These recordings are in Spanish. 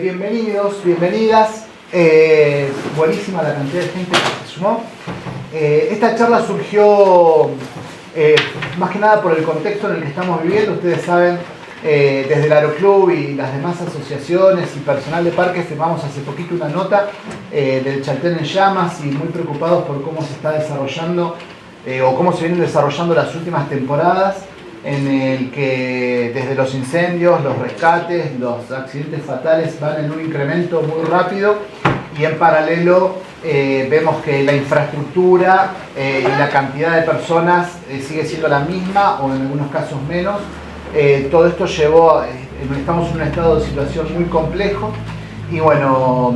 Bienvenidos, bienvenidas. Buenísima la cantidad de gente que se sumó. Esta charla surgió más que nada por el contexto en el que estamos viviendo. Ustedes saben, desde el Aeroclub y las demás asociaciones y personal de parques firmamos hace poquito una nota del Chaltén en llamas y muy preocupados por cómo se está desarrollando o cómo se vienen desarrollando las últimas temporadas, en el que desde los incendios, los rescates, los accidentes fatales van en un incremento muy rápido y en paralelo vemos que la infraestructura y la cantidad de personas sigue siendo la misma o en algunos casos menos. Todo esto llevó, estamos en un estado de situación muy complejo y bueno,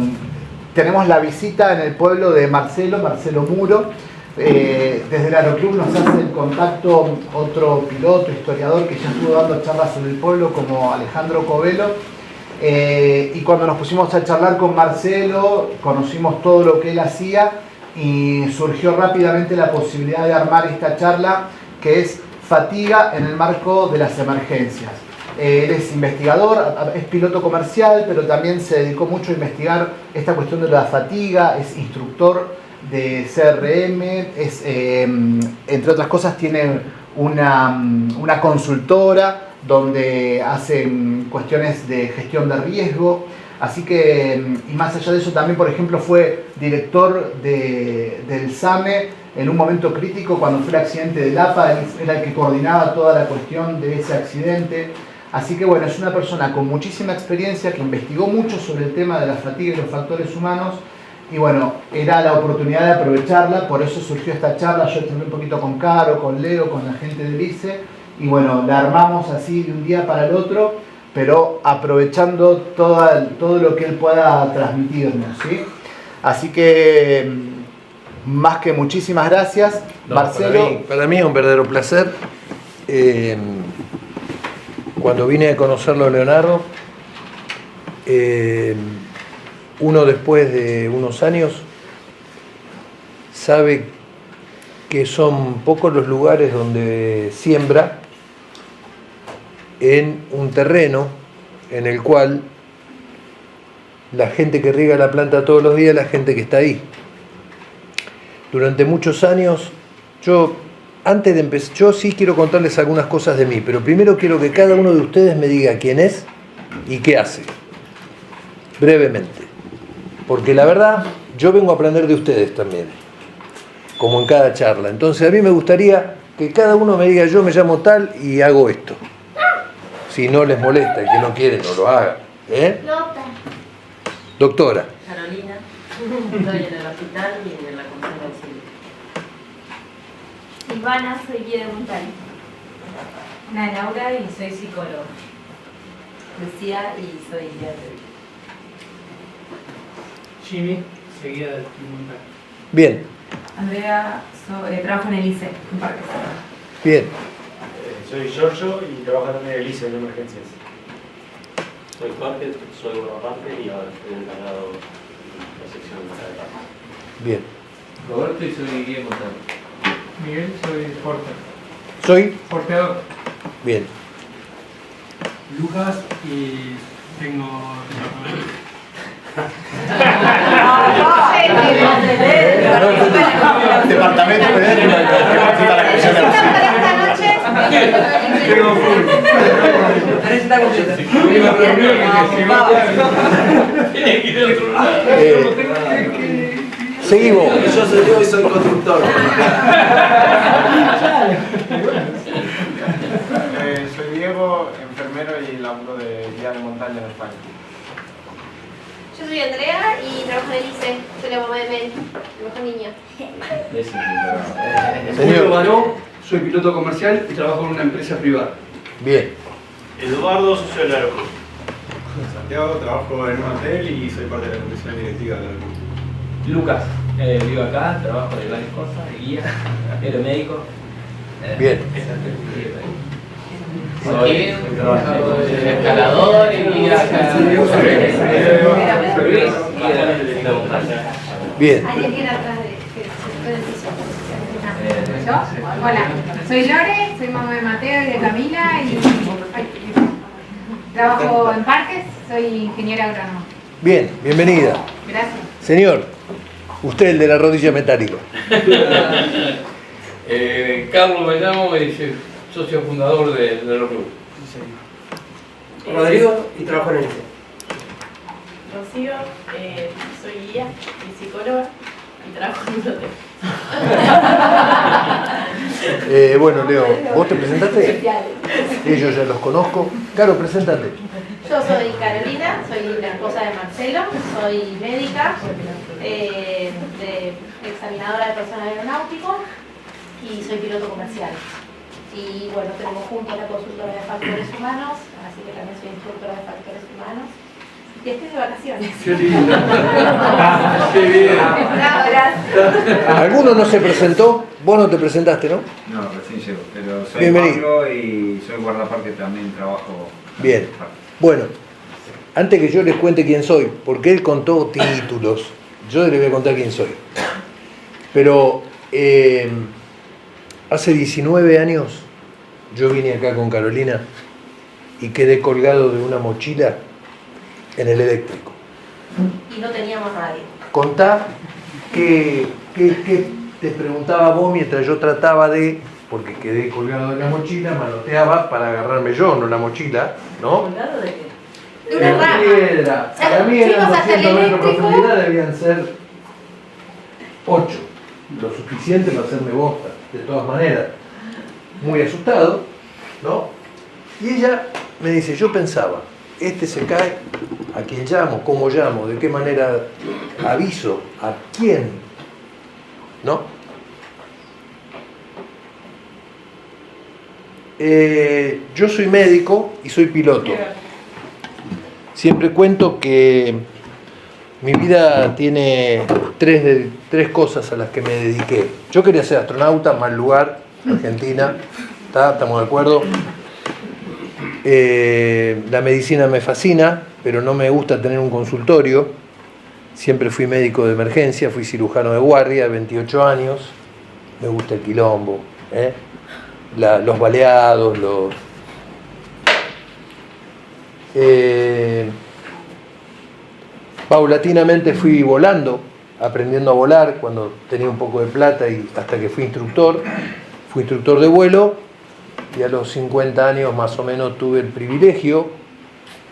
tenemos la visita en el pueblo de Marcelo Muro. Desde el Aeroclub nos hace el contacto otro piloto, historiador que ya estuvo dando charlas sobre el pueblo como Alejandro Covelo, y cuando nos pusimos a charlar con Marcelo conocimos todo lo que él hacía y surgió rápidamente la posibilidad de armar esta charla que es Fatiga en el marco de las emergencias. Él es investigador, es piloto comercial, pero también se dedicó mucho a investigar esta cuestión de la fatiga, es instructor de CRM, entre otras cosas tiene una consultora donde hacen cuestiones de gestión de riesgo, así que, y más allá de eso también, por ejemplo, fue director del SAME en un momento crítico cuando fue el accidente del APA, él era el que coordinaba toda la cuestión de ese accidente. Así que bueno, es una persona con muchísima experiencia que investigó mucho sobre el tema de la fatiga y los factores humanos. Y bueno, era la oportunidad de aprovecharla, por eso surgió esta charla. Yo estuve un poquito con Caro, con Leo, con la gente del ICE, y bueno, la armamos así de un día para el otro, pero aprovechando todo lo que él pueda transmitirnos, ¿sí? Así que, más que muchísimas gracias, no, Marcelo. Para mí es un verdadero placer. Cuando vine a conocerlo a Leonardo, uno después de unos años sabe que son pocos los lugares donde siembra en un terreno en el cual la gente que riega la planta todos los días es la gente que está ahí. Durante muchos años, antes de empezar, yo sí quiero contarles algunas cosas de mí, pero primero quiero que cada uno de ustedes me diga quién es y qué hace, brevemente. Porque la verdad, yo vengo a aprender de ustedes también, como en cada charla. Entonces a mí me gustaría que cada uno me diga, yo me llamo tal y hago esto. Si no les molesta, el que no quiere no lo haga. Doctora. Carolina, estoy en el hospital y en la comisión de auxilio. Silvana, soy guía de montaña. Ana Laura y soy psicóloga. Lucía y soy guía de vida. Jimmy, seguida de montaña. Bien. Andrea, trabajo en el ICE, en Parques. Bien. Soy Giorgio y trabajo también en el ICE en emergencias. Soy Jorge, soy Bonaparte y ahora estoy encargado de la sección de parques. Bien. Roberto y soy guía de montaña. Miguel, soy porter. ¿Soy? Porteador. Bien. Lucas y tengo... Departamento de que participa la comisión de Seguimos. Yo soy Diego y soy constructor. Soy Diego, enfermero y laburo de guía de montaña en España. Yo soy Andrea y trabajo en el ICE, soy la mamá de Mel, mi mejor niña. Señor Baró, soy piloto comercial y trabajo en una empresa privada. Bien. Eduardo, socio del Aeroclub. Santiago, trabajo en un hotel y soy parte de la comisión directiva del Aeroclub. Lucas, vivo acá, trabajo de varias cosas, de guía, aeromédico. Bien. Soy escalador y guía acá. Bien. Alguien atrás de ¿Yo? Hola, soy Lore, soy mamá de Mateo y de Camila y Trabajo en parques, soy ingeniera agrónoma. Bien, bienvenida. Gracias. Señor, usted el de la rodilla metálica. Carlos me llamo y soy socio fundador del club. Rodrigo y trabajo en el ICE. Rocío, soy guía y psicóloga y trabajo en un hotel. Bueno, Leo, ¿vos te presentaste? Ellos ya los conozco. Caro, preséntate. Yo soy Carolina, soy la esposa de Marcelo, soy médica, examinadora de personal aeronáutico y soy piloto comercial. Y bueno, tenemos juntos la consultora de factores humanos, así que también soy instructora de factores humanos. Y estoy de vacaciones. ¡Qué lindo! ¡Qué bien! Gracias. ¿Alguno no se presentó? Vos no te presentaste, ¿no? No, recién llego, pero soy Bienvenido. Pablo y soy guardaparque, también trabajo. Bien. Bueno, antes que yo les cuente quién soy, porque él contó títulos, yo les voy a contar quién soy. Pero hace 19 años yo vine acá con Carolina y quedé colgado de una mochila en el eléctrico. Y no teníamos radio. Contá qué te preguntaba vos mientras yo trataba de, porque quedé colgado de la mochila, manoteaba para agarrarme yo, no la mochila, ¿no? ¿Colgado de qué? De una rama. Piedra. Para mí eran Fuimos hasta el 200 metros de eléctrico. profundidad, debían ser 8, lo suficiente para hacerme bosta, de todas maneras. Muy asustado, ¿no? Y ella me dice, yo pensaba, este se cae, ¿a quién llamo? ¿Cómo llamo? ¿De qué manera aviso? ¿A quién? ¿No? Yo soy médico y soy piloto. Siempre cuento que mi vida tiene tres cosas a las que me dediqué. Yo quería ser astronauta, mal lugar, Argentina, ¿estamos de acuerdo? La medicina me fascina, pero no me gusta tener un consultorio. Siempre fui médico de emergencia, fui cirujano de guardia, 28 años. Me gusta el quilombo, los baleados, paulatinamente fui volando, aprendiendo a volar cuando tenía un poco de plata y hasta que fui instructor de vuelo, y a los 50 años más o menos tuve el privilegio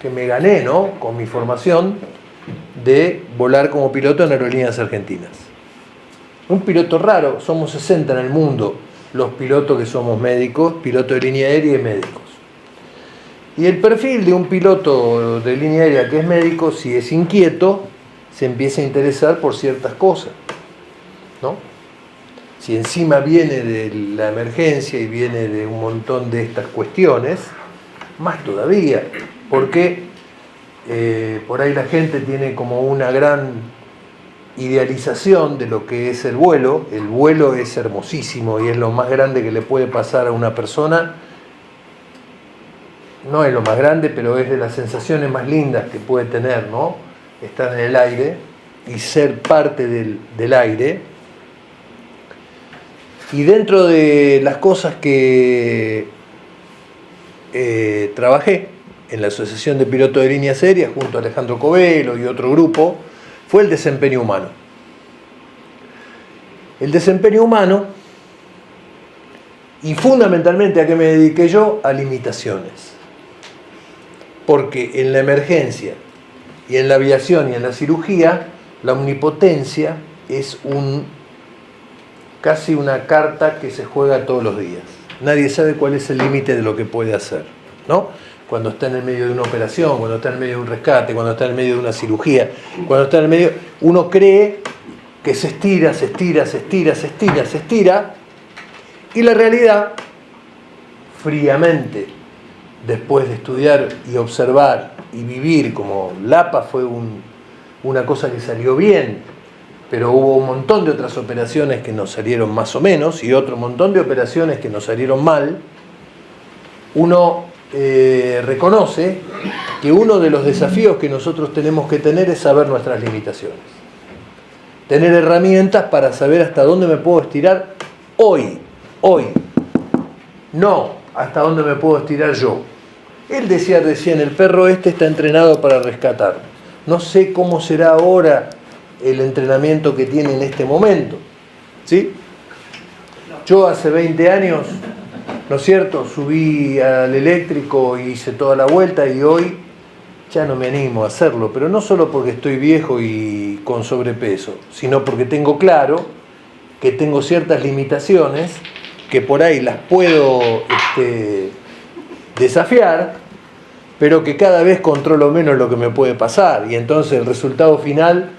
que me gané, ¿no?, con mi formación, de volar como piloto en aerolíneas argentinas. Un piloto raro, somos 60 en el mundo los pilotos que somos médicos, pilotos de línea aérea y médicos. Y el perfil de un piloto de línea aérea que es médico, si es inquieto, se empieza a interesar por ciertas cosas, ¿no? Si encima viene de la emergencia y viene de un montón de estas cuestiones, más todavía, porque por ahí la gente tiene como una gran idealización de lo que es el vuelo. El vuelo es hermosísimo y es lo más grande que le puede pasar a una persona. No es lo más grande, pero es de las sensaciones más lindas que puede tener, ¿no? Estar en el aire y ser parte del aire. Y dentro de las cosas que trabajé en la Asociación de Pilotos de Líneas Aéreas junto a Alejandro Covelo y otro grupo, fue el desempeño humano. El desempeño humano, y fundamentalmente a qué me dediqué yo, a limitaciones. Porque en la emergencia y en la aviación y en la cirugía, la omnipotencia es casi una carta que se juega todos los días. Nadie sabe cuál es el límite de lo que puede hacer, ¿no? Cuando está en el medio de una operación, cuando está en el medio de un rescate, cuando está en el medio de una cirugía, cuando está en el medio, uno cree que se estira, y la realidad, fríamente, después de estudiar y observar y vivir, como Lapa fue una cosa que salió bien, pero hubo un montón de otras operaciones que nos salieron más o menos y otro montón de operaciones que nos salieron mal, uno reconoce que uno de los desafíos que nosotros tenemos que tener es saber nuestras limitaciones. Tener herramientas para saber hasta dónde me puedo estirar hoy. No hasta dónde me puedo estirar yo. Él decía recién, el perro este está entrenado para rescatar. No sé cómo será ahora el entrenamiento que tiene en este momento. ¿Sí? Yo hace 20 años, ¿no es cierto?, subí al eléctrico y hice toda la vuelta y hoy ya no me animo a hacerlo, pero no solo porque estoy viejo y con sobrepeso, sino porque tengo claro que tengo ciertas limitaciones que por ahí las puedo desafiar, pero que cada vez controlo menos lo que me puede pasar y entonces el resultado final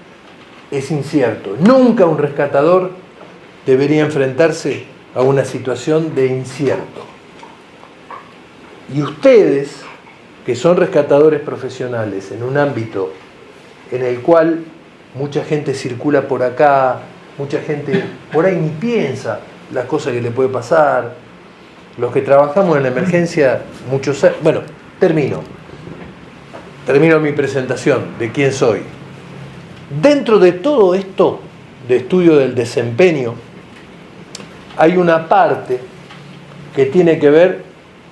es incierto. Nunca un rescatador debería enfrentarse a una situación de incierto. Y ustedes, que son rescatadores profesionales en un ámbito en el cual mucha gente circula por acá, mucha gente por ahí ni piensa las cosas que le puede pasar, los que trabajamos en la emergencia, muchos años, bueno, termino mi presentación de quién soy. Dentro de todo esto de estudio del desempeño, hay una parte que tiene que ver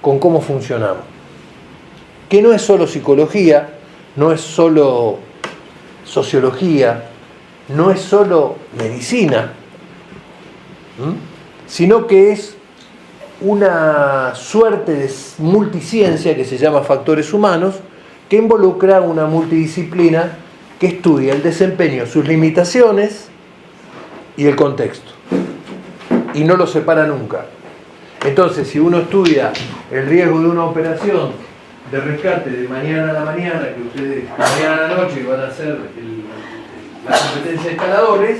con cómo funcionamos, que no es solo psicología, no es solo sociología, no es solo medicina, sino que es una suerte de multiciencia que se llama factores humanos, que involucra una multidisciplina que estudia el desempeño, sus limitaciones y el contexto, y no lo separa nunca. Entonces, si uno estudia el riesgo de una operación de rescate de mañana a la mañana, que ustedes mañana a la noche van a hacer la competencia de escaladores,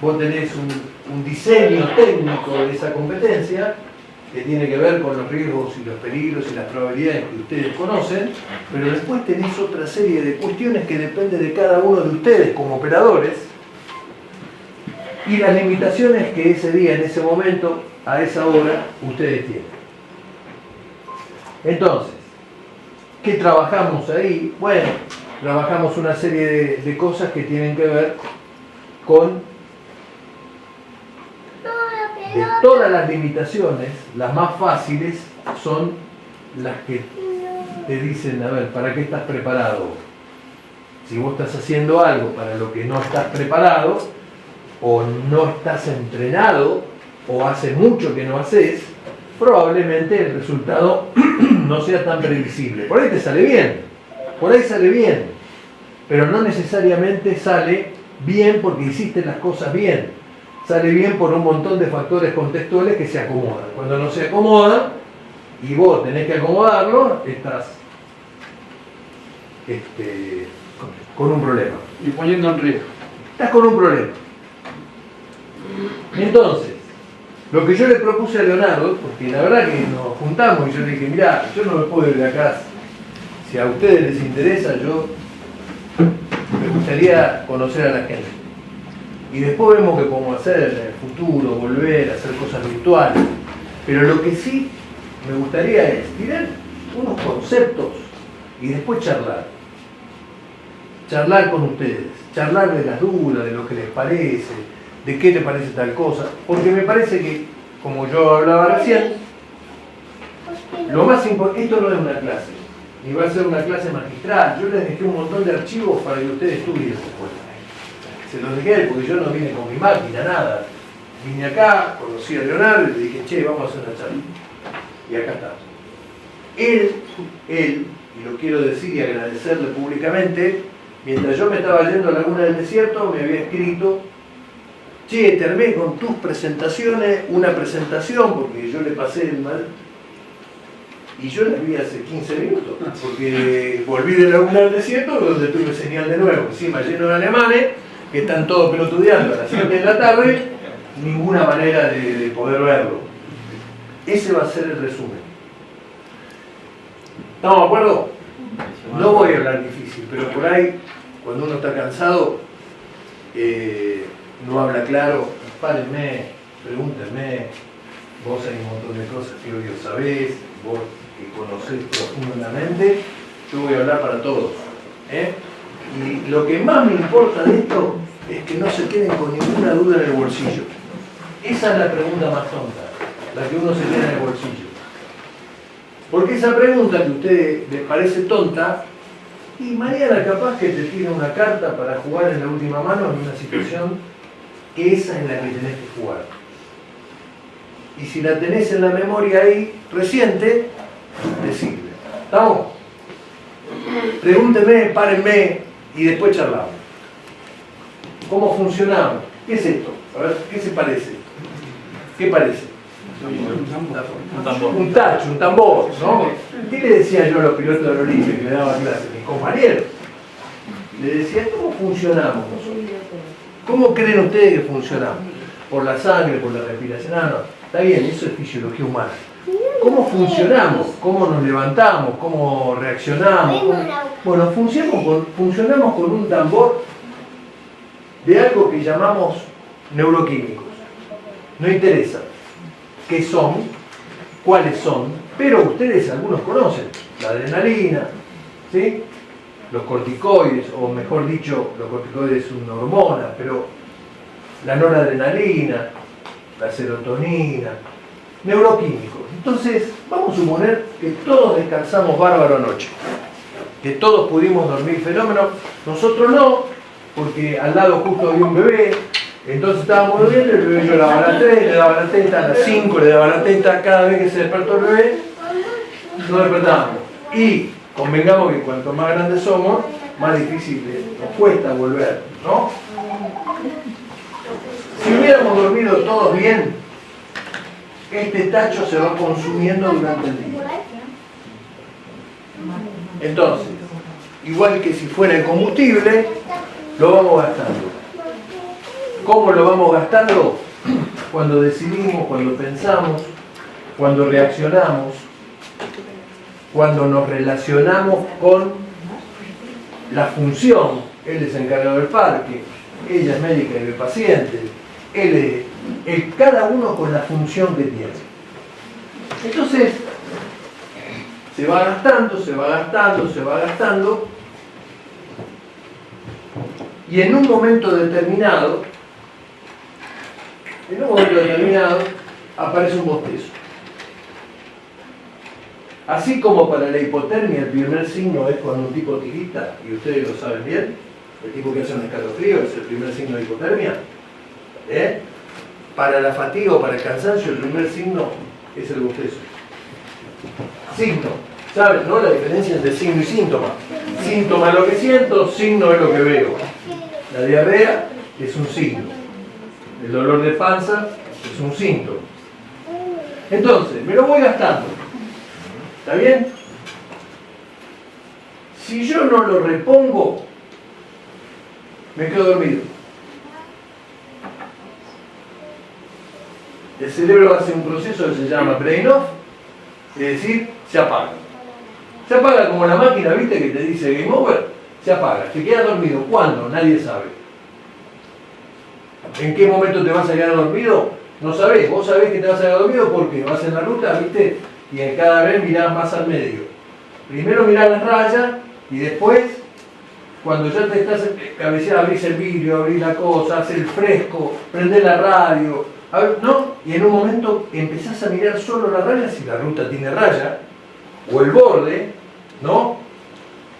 vos tenés un diseño técnico de esa competencia que tiene que ver con los riesgos y los peligros y las probabilidades que ustedes conocen, pero después tenés otra serie de cuestiones que dependen de cada uno de ustedes como operadores y las limitaciones que ese día, en ese momento, a esa hora, ustedes tienen. Entonces, ¿qué trabajamos ahí? Bueno, trabajamos una serie de cosas que tienen que ver con, de todas las limitaciones, las más fáciles son las que te dicen, a ver, ¿para qué estás preparado? Si vos estás haciendo algo para lo que no estás preparado, o no estás entrenado, o hace mucho que no haces, probablemente el resultado no sea tan previsible. Por ahí te sale bien, por ahí sale bien, pero no necesariamente sale bien porque hiciste las cosas bien. Sale bien por un montón de factores contextuales que se acomodan. Cuando no se acomodan y vos tenés que acomodarlo, estás con un problema. Y poniendo en riesgo. Estás con un problema. Entonces, lo que yo le propuse a Leonardo, porque la verdad que nos juntamos y yo le dije, mirá, yo no me puedo ir de acá. Si a ustedes les interesa, yo me gustaría conocer a la gente. Y después vemos qué podemos hacer en el futuro, volver a hacer cosas virtuales. Pero lo que sí me gustaría es tirar unos conceptos y después charlar. Charlar con ustedes, charlar de las dudas, de lo que les parece, de qué les parece tal cosa. Porque me parece que, como yo hablaba recién, lo más importante, esto no es una clase, ni va a ser una clase magistral. Yo les dejé un montón de archivos para que ustedes estudien después. Se los dejé porque yo no vine con mi máquina, nada. Vine acá, conocí a Leonardo y le dije, che, vamos a hacer una charla. Y acá está. Él, y lo quiero decir y agradecerle públicamente, mientras yo me estaba yendo a la Laguna del Desierto, me había escrito, che, terminé con tus presentaciones, una presentación, porque yo le pasé el mal. Y yo la vi hace 15 minutos, porque volví de la Laguna del Desierto, donde tuve señal de nuevo, encima lleno de alemanes, que están todos pelotudeando a las 7 de la tarde, ninguna manera de poder verlo. Ese va a ser el resumen. ¿Estamos de acuerdo? No voy a hablar difícil, pero por ahí, cuando uno está cansado, no habla claro, párenme, pregúntenme, vos hay un montón de cosas que obvio sabés, vos que conocés profundamente, yo voy a hablar para todos. Y lo que más me importa de esto es que no se queden con ninguna duda en el bolsillo. Esa es la pregunta más tonta, la que uno se queda en el bolsillo. Porque esa pregunta que a usted les parece tonta, y Mariana capaz que te tira una carta para jugar en la última mano en una situación que esa es la que tenés que jugar. Y si la tenés en la memoria ahí reciente, te sirve. ¿Estamos? Pregúnteme, párenme y después charlamos. ¿Cómo funcionamos? ¿Qué es esto? A ver, ¿qué se parece? ¿Qué parece? Un tambor. Un tacho, un tambor, ¿no? ¿Qué le decía yo a los pilotos de aerolínea que le daba clase? Mis compañeros. Le decía, ¿cómo funcionamos nosotros? ¿Cómo creen ustedes que funcionamos? ¿Por la sangre, por la respiración? No, está bien, eso es fisiología humana. ¿Cómo funcionamos? ¿Cómo nos levantamos? ¿Cómo reaccionamos? Bueno, funcionamos con un tambor de algo que llamamos neuroquímicos. No interesa qué son, cuáles son, pero ustedes algunos conocen. La adrenalina, ¿sí? Los corticoides, o mejor dicho, los corticoides es una hormona, pero la noradrenalina, la serotonina, neuroquímicos. Entonces, vamos a suponer que todos descansamos bárbaro anoche, que todos pudimos dormir fenómeno, nosotros no, porque al lado justo había un bebé, entonces estábamos durmiendo, el bebé lloraba a las 3, le daba la teta, a las 5 le daba la teta, cada vez que se despertó el bebé, nos despertábamos. Y convengamos que cuanto más grandes somos, más difícil nos cuesta volver, ¿no? Si hubiéramos dormido todos bien, este tacho se va consumiendo durante el día. Entonces, igual que si fuera el combustible, lo vamos gastando. ¿Cómo lo vamos gastando? Cuando decidimos, cuando pensamos, cuando reaccionamos, cuando nos relacionamos con la función. Él es encargado del parque, ella es médica y del paciente, cada uno con la función que tiene. Entonces, se va gastando, se va gastando, se va gastando, y en un momento determinado, aparece un bostezo. Así como para la hipotermia el primer signo es cuando un tipo tirita, y ustedes lo saben bien, el tipo que hace un escalofrío es el primer signo de hipotermia. Para la fatiga o para el cansancio el primer signo es el bostezo. Signo, ¿saben, no? La diferencia entre signo y síntoma. Síntoma es lo que siento, signo es lo que veo. La diarrea es un signo. El dolor de panza es un síntoma. Entonces, me lo voy gastando. ¿Está bien? Si yo no lo repongo, me quedo dormido. El cerebro hace un proceso que se llama brain off, es decir, se apaga. Se apaga como la máquina, ¿viste? Que te dice game over, se apaga. ¿Te quedas dormido? ¿Cuándo? Nadie sabe. ¿En qué momento te vas a quedar dormido? No sabés. Vos sabés que te vas a quedar dormido porque vas en la ruta, ¿viste? Y en cada vez mirás más al medio. Primero mirás las rayas y después, cuando ya te estás cabeceando, abrís el vidrio, abrís la cosa, haces el fresco, prendés la radio, ¿no? Y en un momento empezás a mirar solo las rayas si la ruta tiene raya, o el borde, ¿no?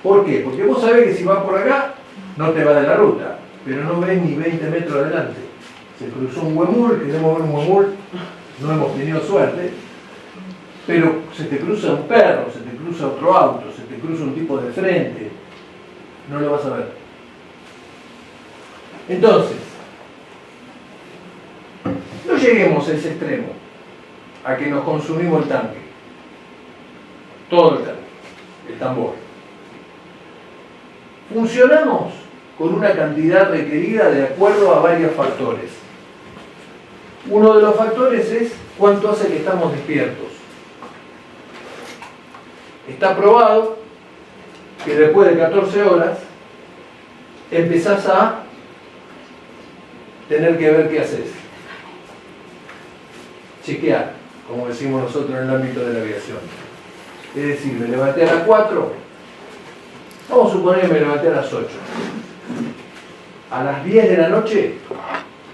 ¿Por qué? Porque vos sabés que si vas por acá, no te vas de la ruta, pero no ves ni 20 metros adelante. Se cruzó un huemul, queremos ver un huemul, no hemos tenido suerte, pero se te cruza un perro, se te cruza otro auto, se te cruza un tipo de frente, no lo vas a ver. Entonces, no lleguemos a ese extremo, a que nos consumimos el tanque, todo el tanque, el tambor. Funcionamos con una cantidad requerida de acuerdo a varios factores. Uno de los factores es cuánto hace que estamos despiertos. Está probado que después de 14 horas empezás a tener que ver qué haces. Chequear, como decimos nosotros en el ámbito de la aviación. Es decir, me levanté a las 4, vamos a suponer que me levanté a las 8. A las 10 de la noche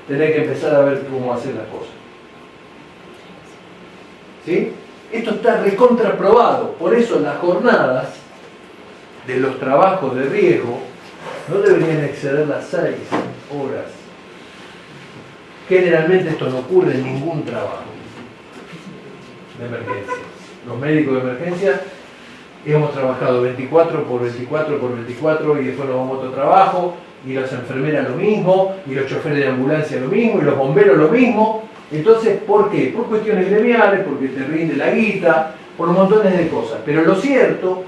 tenés que empezar a ver cómo hacer las cosas. ¿Sí? Esto está recontraprobado. Por eso las jornadas de los trabajos de riesgo no deberían exceder las 6 horas. Generalmente esto no ocurre en ningún trabajo de emergencia. Los médicos de emergencia hemos trabajado 24 por 24 por 24 y después nos vamos a otro trabajo, y las enfermeras lo mismo, y los choferes de ambulancia lo mismo, y los bomberos lo mismo. Entonces, ¿por qué? Por cuestiones gremiales, porque te rinde la guita, por montones de cosas. Pero lo cierto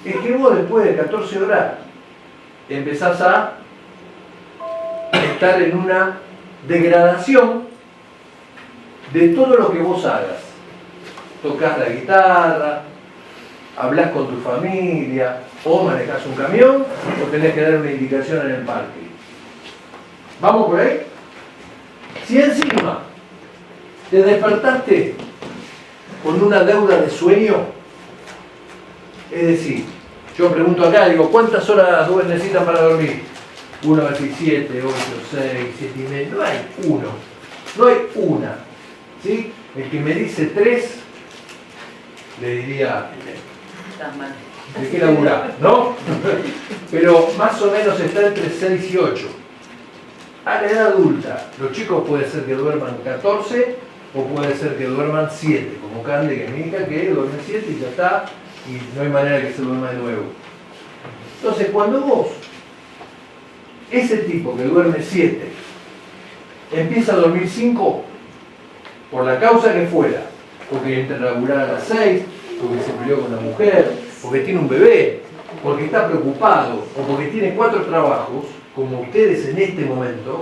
es que vos después de 14 horas empezás a estar en una degradación de todo lo que vos hagas. Tocás la guitarra, hablás con tu familia, o manejás un camión, o tenés que dar una indicación en el parque. ¿Vamos por ahí? Si encima te despertaste con una deuda de sueño, es decir, yo pregunto acá, digo, ¿cuántas horas necesitan para dormir? Uno va a decir 7, 8, 6, 7 y medio. No hay uno, no hay una. ¿Sí? El que me dice 3, le diría, ¿de qué laburá? ¿No? Pero más o menos está entre 6 y 8. A la edad adulta, los chicos puede ser que duerman 14 o puede ser que duerman 7, como Cande, que es mi hija, que duerme 7 y ya está, y no hay manera que se duerma de nuevo. Entonces, cuando vos, ese tipo que duerme 7, empieza a dormir 5, por la causa que fuera, porque entra a laburar a las 6, porque se peleó con la mujer, porque tiene un bebé, porque está preocupado, o porque tiene 4 trabajos, como ustedes en este momento,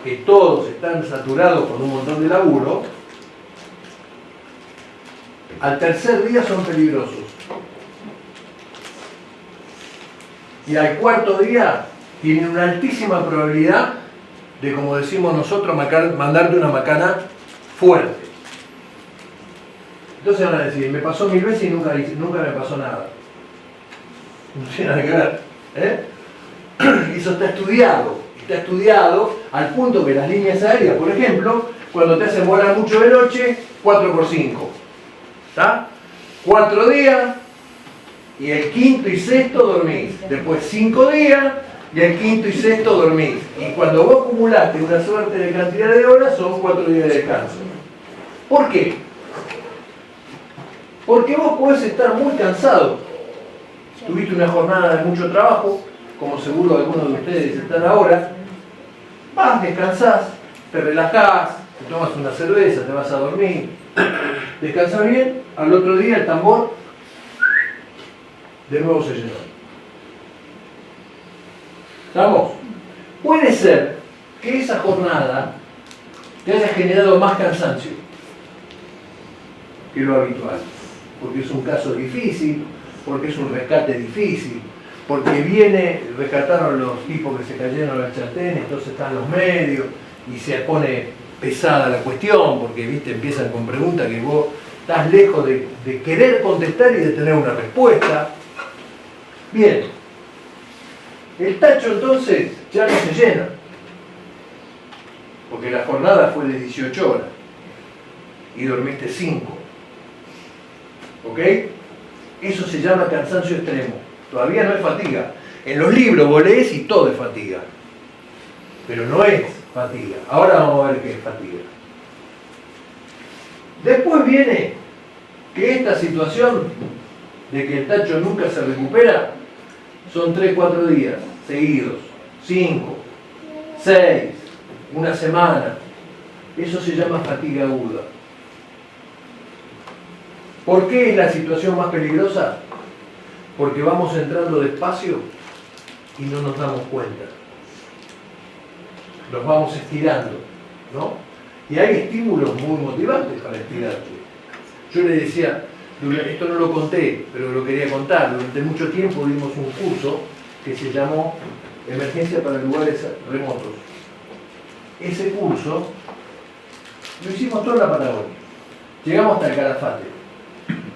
que todos están saturados con un montón de laburo, al tercer día son peligrosos. Y al cuarto día tienen una altísima probabilidad de, como decimos nosotros, mandarte una macana fuerte. Entonces van a decir, me pasó 1000 veces y nunca me pasó nada. No tiene nada que ver. Eso está estudiado al punto que las líneas aéreas, por ejemplo, cuando te hacen volar mucho de noche, 4x5. ¿Está? 4 días y el quinto y sexto dormís. Después 5 días y el quinto y sexto dormís. Y cuando vos acumulaste una suerte de cantidad de horas, son 4 días de descanso. ¿Por qué? Porque vos podés estar muy cansado. Tuviste una jornada de mucho trabajo, como seguro algunos de ustedes están ahora. Vas, descansás, te relajás, te tomas una cerveza, te vas a dormir, descansás bien, al otro día el tambor de nuevo se llenó. ¿Estamos? Puede ser que esa jornada te haya generado más cansancio que lo habitual, porque es un caso difícil, porque es un rescate difícil, porque rescataron los tipos que se cayeron al Chaltén, entonces están los medios y se pone pesada la cuestión, porque viste, empiezan con preguntas que vos estás lejos de querer contestar y de tener una respuesta. Bien, el tacho entonces ya no se llena, porque la jornada fue de 18 horas y dormiste 5. ¿Ok? Eso se llama cansancio extremo. Todavía no es fatiga. En los libros vos lees y todo es fatiga. Pero no es fatiga. Ahora vamos a ver qué es fatiga. Después viene que esta situación de que el tacho nunca se recupera son 3-4 días seguidos, 5, 6, una semana. Eso se llama fatiga aguda. ¿Por qué es la situación más peligrosa? Porque vamos entrando despacio y no nos damos cuenta. Nos vamos estirando, ¿no? Y hay estímulos muy motivantes para estirarte. Yo le decía, esto no lo conté, pero lo quería contar. Durante mucho tiempo dimos un curso que se llamó Emergencia para Lugares Remotos. Ese curso lo hicimos toda la Patagonia. Llegamos hasta el Calafate.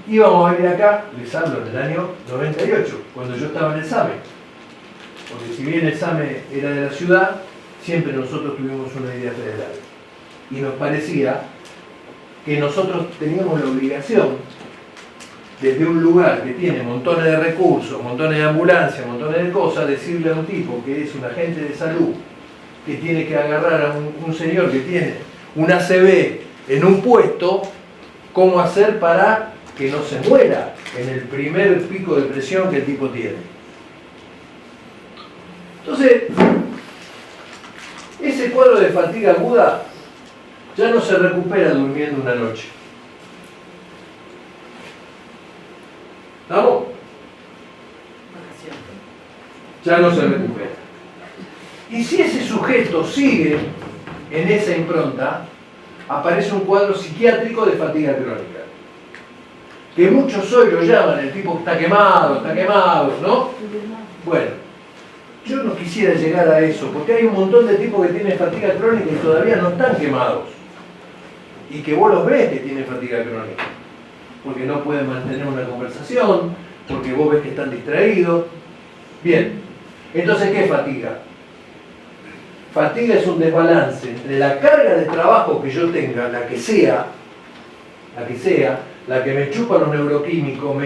Íbamos a venir acá, les hablo, en el año 98, cuando yo estaba en el SAME. Porque si bien el SAME era de la ciudad, siempre nosotros tuvimos una idea federal. Y nos parecía que nosotros teníamos la obligación, desde un lugar que tiene montones de recursos, montones de ambulancias, montones de cosas, decirle a un tipo que es un agente de salud, que tiene que agarrar a un señor que tiene un ACV en un puesto, cómo hacer para que no se muera en el primer pico de presión que el tipo tiene. Entonces, ese cuadro de fatiga aguda ya no se recupera durmiendo una noche. ¿Estamos? Ya no se recupera. Y si ese sujeto sigue en esa impronta, aparece un cuadro psiquiátrico de fatiga crónica. Que muchos hoy lo llaman, el tipo está quemado, ¿no? Bueno, yo no quisiera llegar a eso, porque hay un montón de tipos que tienen fatiga crónica y todavía no están quemados. Y que vos los ves que tienen fatiga crónica. Porque no pueden mantener una conversación, porque vos ves que están distraídos. Bien, entonces, ¿qué es fatiga? Fatiga es un desbalance entre la carga de trabajo que yo tenga, la que sea, la que me chupa los neuroquímicos,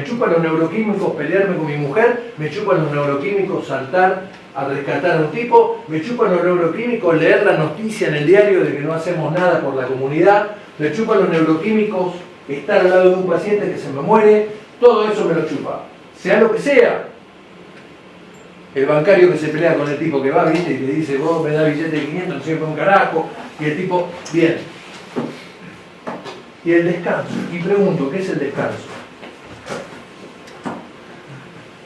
pelearme con mi mujer, me chupan los neuroquímicos saltar a rescatar a un tipo, me chupan los neuroquímicos leer la noticia en el diario de que no hacemos nada por la comunidad, me chupan los neuroquímicos estar al lado de un paciente que se me muere, todo eso me lo chupa, sea lo que sea. El bancario que se pelea con el tipo que va, ¿viste? Y le dice, vos me da billete de 500, no sirve un carajo, y el tipo, bien. Y el descanso, y pregunto, ¿qué es el descanso?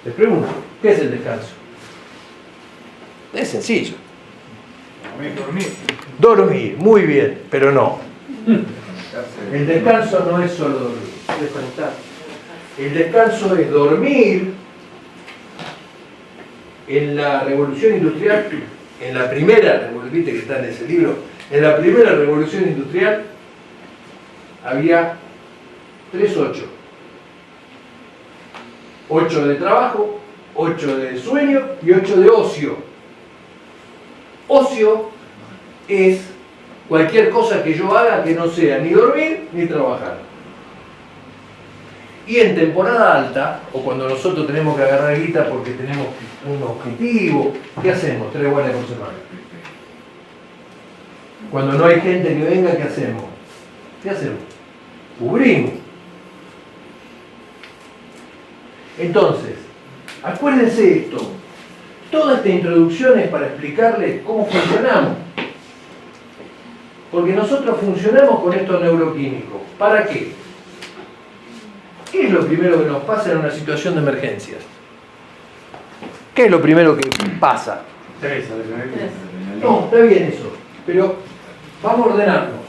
Les pregunto, ¿qué es el descanso? Es sencillo. Dormir, muy bien, pero no. El descanso no es solo dormir, desconectar. El descanso es dormir. En la revolución industrial, en la primera, viste que está en ese libro, en la primera revolución industrial había 3 8. 8 de trabajo, 8 de sueño y 8 de ocio. Ocio es cualquier cosa que yo haga que no sea ni dormir ni trabajar. Y en temporada alta, o cuando nosotros tenemos que agarrar guita porque tenemos un objetivo, ¿qué hacemos? 3 guardias por semana. Cuando no hay gente que venga, ¿qué hacemos? ¿Qué hacemos? Cubrimos. Entonces, acuérdense esto. Toda esta introducción es para explicarles cómo funcionamos. Porque nosotros funcionamos con estos neuroquímicos. ¿Para qué? ¿Qué es lo primero que nos pasa en una situación de emergencias? ¿Qué es lo primero que pasa? No, está bien eso, pero vamos a ordenarnos.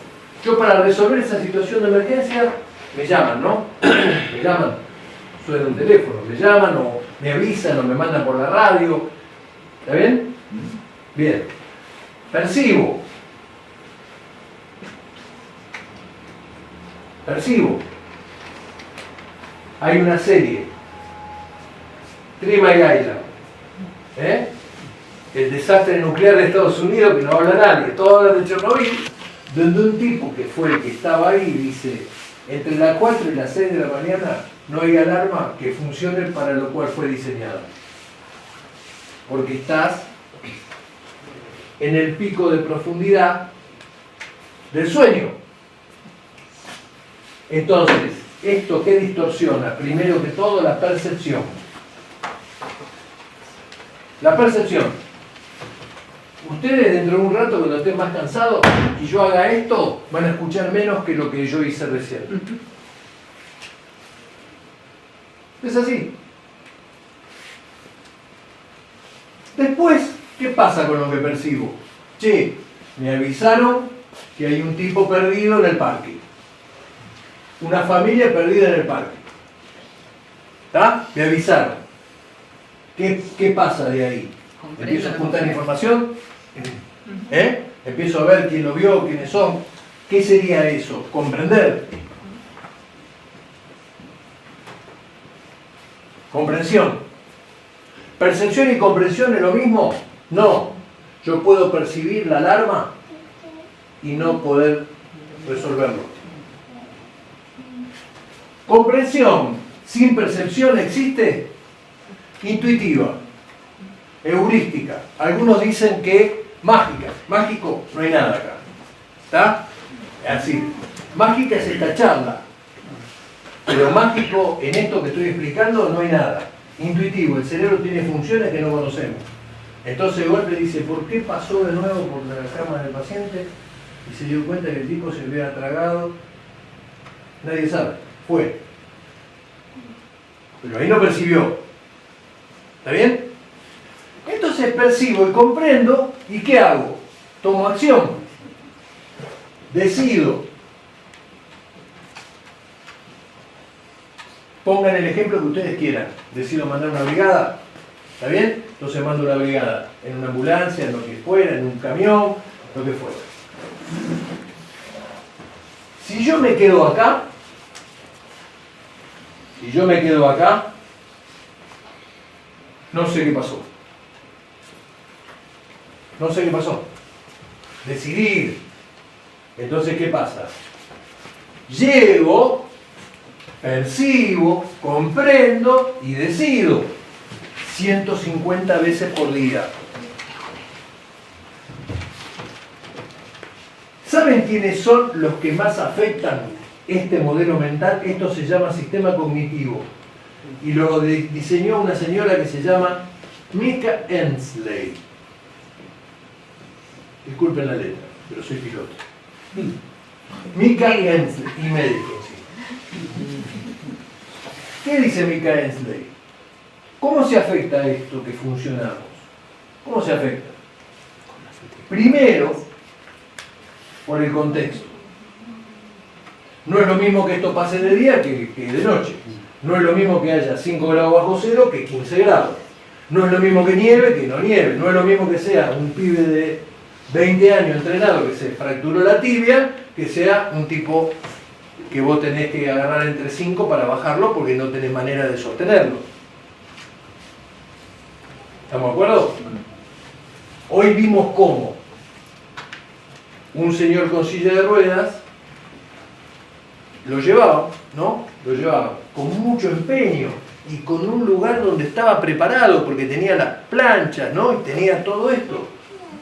Yo para resolver esa situación de emergencia, me llaman, ¿no? Me llaman, suena un teléfono, me llaman o me avisan o me mandan por la radio. ¿Está bien? Bien. Percibo. Hay una serie, Three Mile Island, el desastre nuclear de Estados Unidos, que no habla nadie, todos hablan de Chernobyl, donde un tipo que fue el que estaba ahí dice, entre las 4 y las 6 de la mañana no hay alarma que funcione para lo cual fue diseñada. Porque estás en el pico de profundidad del sueño. Entonces, ¿esto qué distorsiona? Primero que todo, la percepción. La percepción. Ustedes dentro de un rato, cuando estén más cansados y yo haga esto, van a escuchar menos que lo que yo hice recién. Es así. Después, ¿qué pasa con lo que percibo? Che, me avisaron que hay un tipo perdido en el parque. Una familia perdida en el parque. ¿Está? Me avisaron. ¿Qué pasa de ahí? Empiezo a juntar información. Empiezo a ver quién lo vio, quiénes son. ¿Qué sería eso? Comprender. Comprensión. ¿Percepción y comprensión es lo mismo? No. Yo puedo percibir la alarma y no poder resolverlo. Comprensión sin percepción existe. Intuitiva, heurística. Algunos dicen que mágica. Mágico, no hay nada acá. ¿Está? Así. Mágica es esta charla. Pero mágico en esto que estoy explicando no hay nada. Intuitivo, el cerebro tiene funciones que no conocemos. Entonces de golpe dice, ¿por qué pasó de nuevo por la cama del paciente? Y se dio cuenta que el tipo se había tragado. Nadie sabe. Fue. Pero ahí no percibió. ¿Está bien? Entonces percibo y comprendo. ¿Y qué hago? Tomo acción. Decido. Pongan el ejemplo que ustedes quieran. Decido mandar una brigada. ¿Está bien? Entonces mando una brigada. En una ambulancia, en lo que fuera, en un camión, lo que fuera. Si yo me quedo acá, no sé qué pasó. No sé qué pasó. Decidir. Entonces, ¿qué pasa? Llego, percibo, comprendo y decido 150 veces por día. ¿Saben quiénes son los que más afectan este modelo mental? Esto se llama sistema cognitivo. Y lo diseñó una señora que se llama Mika Endsley. Disculpen la letra, pero soy piloto. Mika Endsley, y médico, sí. ¿Qué dice Mika Endsley? ¿Cómo se afecta esto que funcionamos? ¿Cómo se afecta? Primero, por el contexto. No es lo mismo que esto pase de día que de noche. No es lo mismo que haya 5 grados bajo cero que 15 grados. No es lo mismo que nieve que no nieve. No es lo mismo que sea un pibe de 20 años entrenado que se fracturó la tibia, que sea un tipo que vos tenés que agarrar entre 5 para bajarlo porque no tenés manera de sostenerlo. ¿Estamos de acuerdo? Hoy vimos cómo un señor con silla de ruedas lo llevaba, ¿no? Lo llevaba con mucho empeño y con un lugar donde estaba preparado porque tenía las planchas, ¿no? Y tenía todo esto.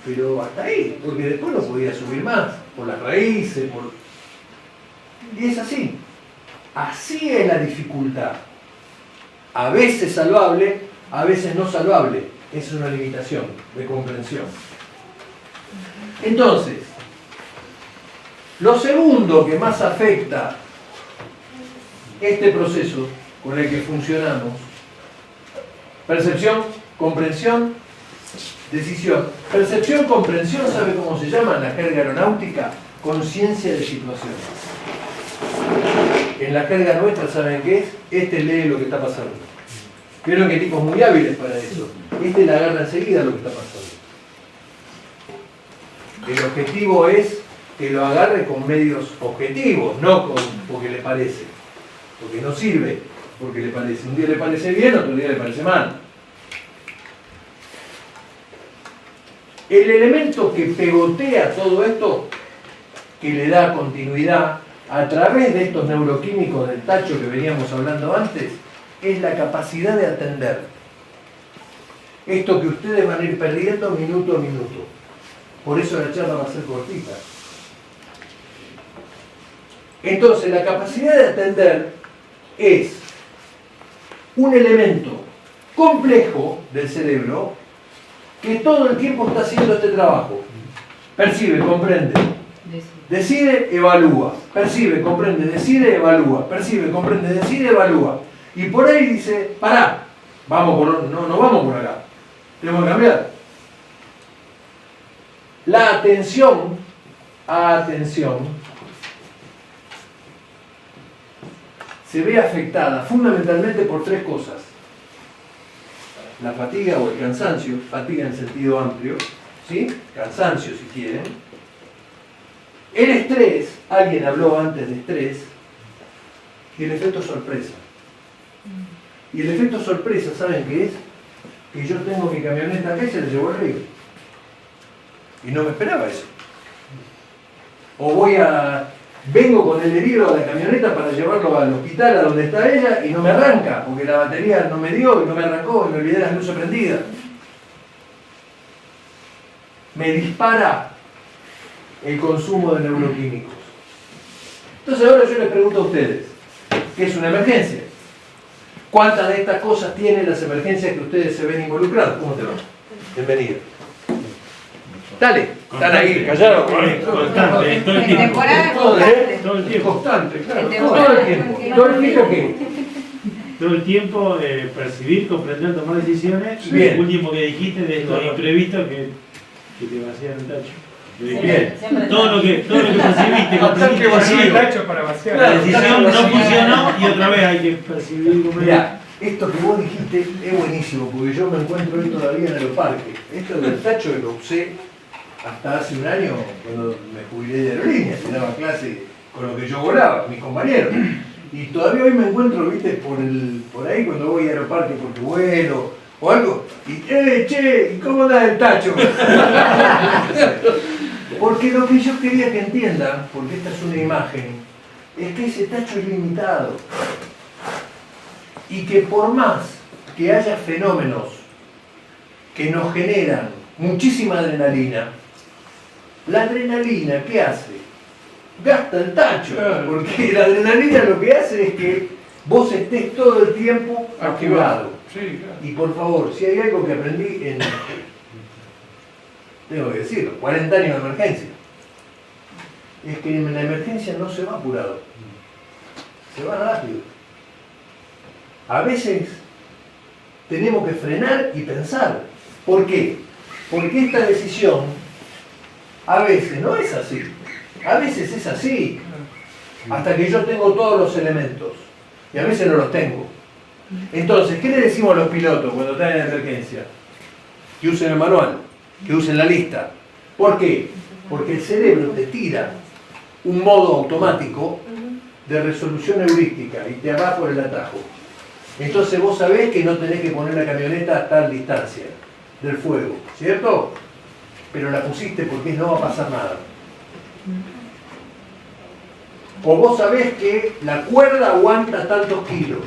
Pero hasta ahí, porque después no podía subir más, por las raíces, por... Y es así. Así es la dificultad. A veces salvable, a veces no salvable. Es una limitación de comprensión. Entonces, lo segundo que más afecta este proceso con el que funcionamos, percepción, comprensión, decisión. Percepción, comprensión, ¿sabe cómo se llama en la jerga aeronáutica? Conciencia de situación. En la jerga nuestra, ¿saben qué es? Este lee lo que está pasando. Vieron que hay tipos muy hábiles para eso. Este le agarra enseguida lo que está pasando. El objetivo es que lo agarre con medios objetivos, no porque le parece. Porque no sirve porque le parece. Un día le parece bien, otro día le parece mal. El elemento que pegotea todo esto, que le da continuidad a través de estos neuroquímicos del tacho que veníamos hablando antes, es la capacidad de atender. Esto que ustedes van a ir perdiendo minuto a minuto. Por eso la charla va a ser cortita. Entonces, la capacidad de atender es un elemento complejo del cerebro que todo el tiempo está haciendo este trabajo. Percibe, comprende, decide, evalúa. Percibe, comprende, decide, evalúa. Percibe, comprende, decide, evalúa. Y por ahí dice, pará, vamos por, no vamos por acá. Tenemos que cambiar. La atención, se ve afectada fundamentalmente por tres cosas. La fatiga o el cansancio, fatiga en sentido amplio, ¿sí? Cansancio si quieren. El estrés, alguien habló antes de estrés, y el efecto sorpresa. Y el efecto sorpresa, ¿saben qué es? Que yo tengo mi camioneta acá y se la llevó el río. Y no me esperaba eso. O voy a vengo con el herido a la camioneta para llevarlo al hospital a donde está ella y no me arranca, porque la batería no me dio y no me arrancó y me olvidé las luces prendidas. Me dispara el consumo de neuroquímicos. Entonces ahora yo les pregunto a ustedes, ¿qué es una emergencia? ¿Cuántas de estas cosas tienen las emergencias que ustedes se ven involucrados? ¿Cómo te va? Bienvenido. Dale, están ahí, callados. Constante, todo el tiempo. Temporada Todo el tiempo. constante, claro. En Todo el tiempo. ¿Todo el tiempo qué? Todo el tiempo percibir, comprender, tomar decisiones. Bien. Lo último que dijiste de estos imprevistos que te vacían el tacho. Bien. Todo lo que percibiste, Bastante vacío el comprendiste, tacho para vaciar. la decisión no funcionó y otra vez hay que percibir. Mirá, esto que vos dijiste es buenísimo, porque yo me encuentro hoy todavía en Aeroparque. Esto del tacho lo usé hasta hace un año, cuando me jubilé de aerolíneas, y daba clase con lo que yo volaba, mis compañeros. Y todavía hoy me encuentro, viste, por ahí cuando voy a Aeroparque porque vuelo o algo, y che, ¿y cómo anda el tacho? Porque lo que yo quería que entiendan, porque esta es una imagen, es que ese tacho es limitado. Y que por más que haya fenómenos que nos generan muchísima adrenalina, la adrenalina, ¿qué hace? Gasta el tacho, porque la adrenalina lo que hace es que vos estés todo el tiempo activado. Sí, claro. Y por favor, si hay algo que aprendí en, tengo que decirlo, 40 años de emergencia, es que en la emergencia no se va apurado, se va rápido. A veces tenemos que frenar y pensar. ¿Por qué? Porque esta decisión a veces no es así, a veces es así, hasta que yo tengo todos los elementos, y a veces no los tengo. Entonces, ¿qué le decimos a los pilotos cuando están en emergencia? Que usen el manual, que usen la lista. ¿Por qué? Porque el cerebro te tira un modo automático de resolución heurística y te va por el atajo. Entonces vos sabés que no tenés que poner la camioneta a tal distancia del fuego, ¿cierto? Pero la pusiste porque no va a pasar nada. O vos sabés que la cuerda aguanta tantos kilos,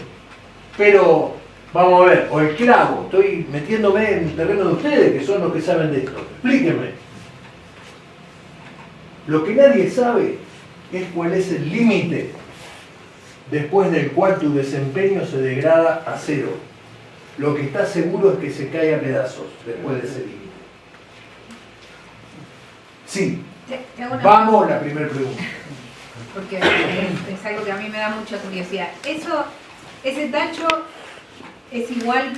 pero vamos a ver, o el clavo, estoy metiéndome en el terreno de ustedes que son los que saben de esto. Explíquenme. Lo que nadie sabe es cuál es el límite después del cual tu desempeño se degrada a cero. Lo que está seguro es que se cae a pedazos después de ese límite. Sí, vamos a la primera pregunta. Porque es algo que a mí me da mucha curiosidad. ¿Ese tacho es igual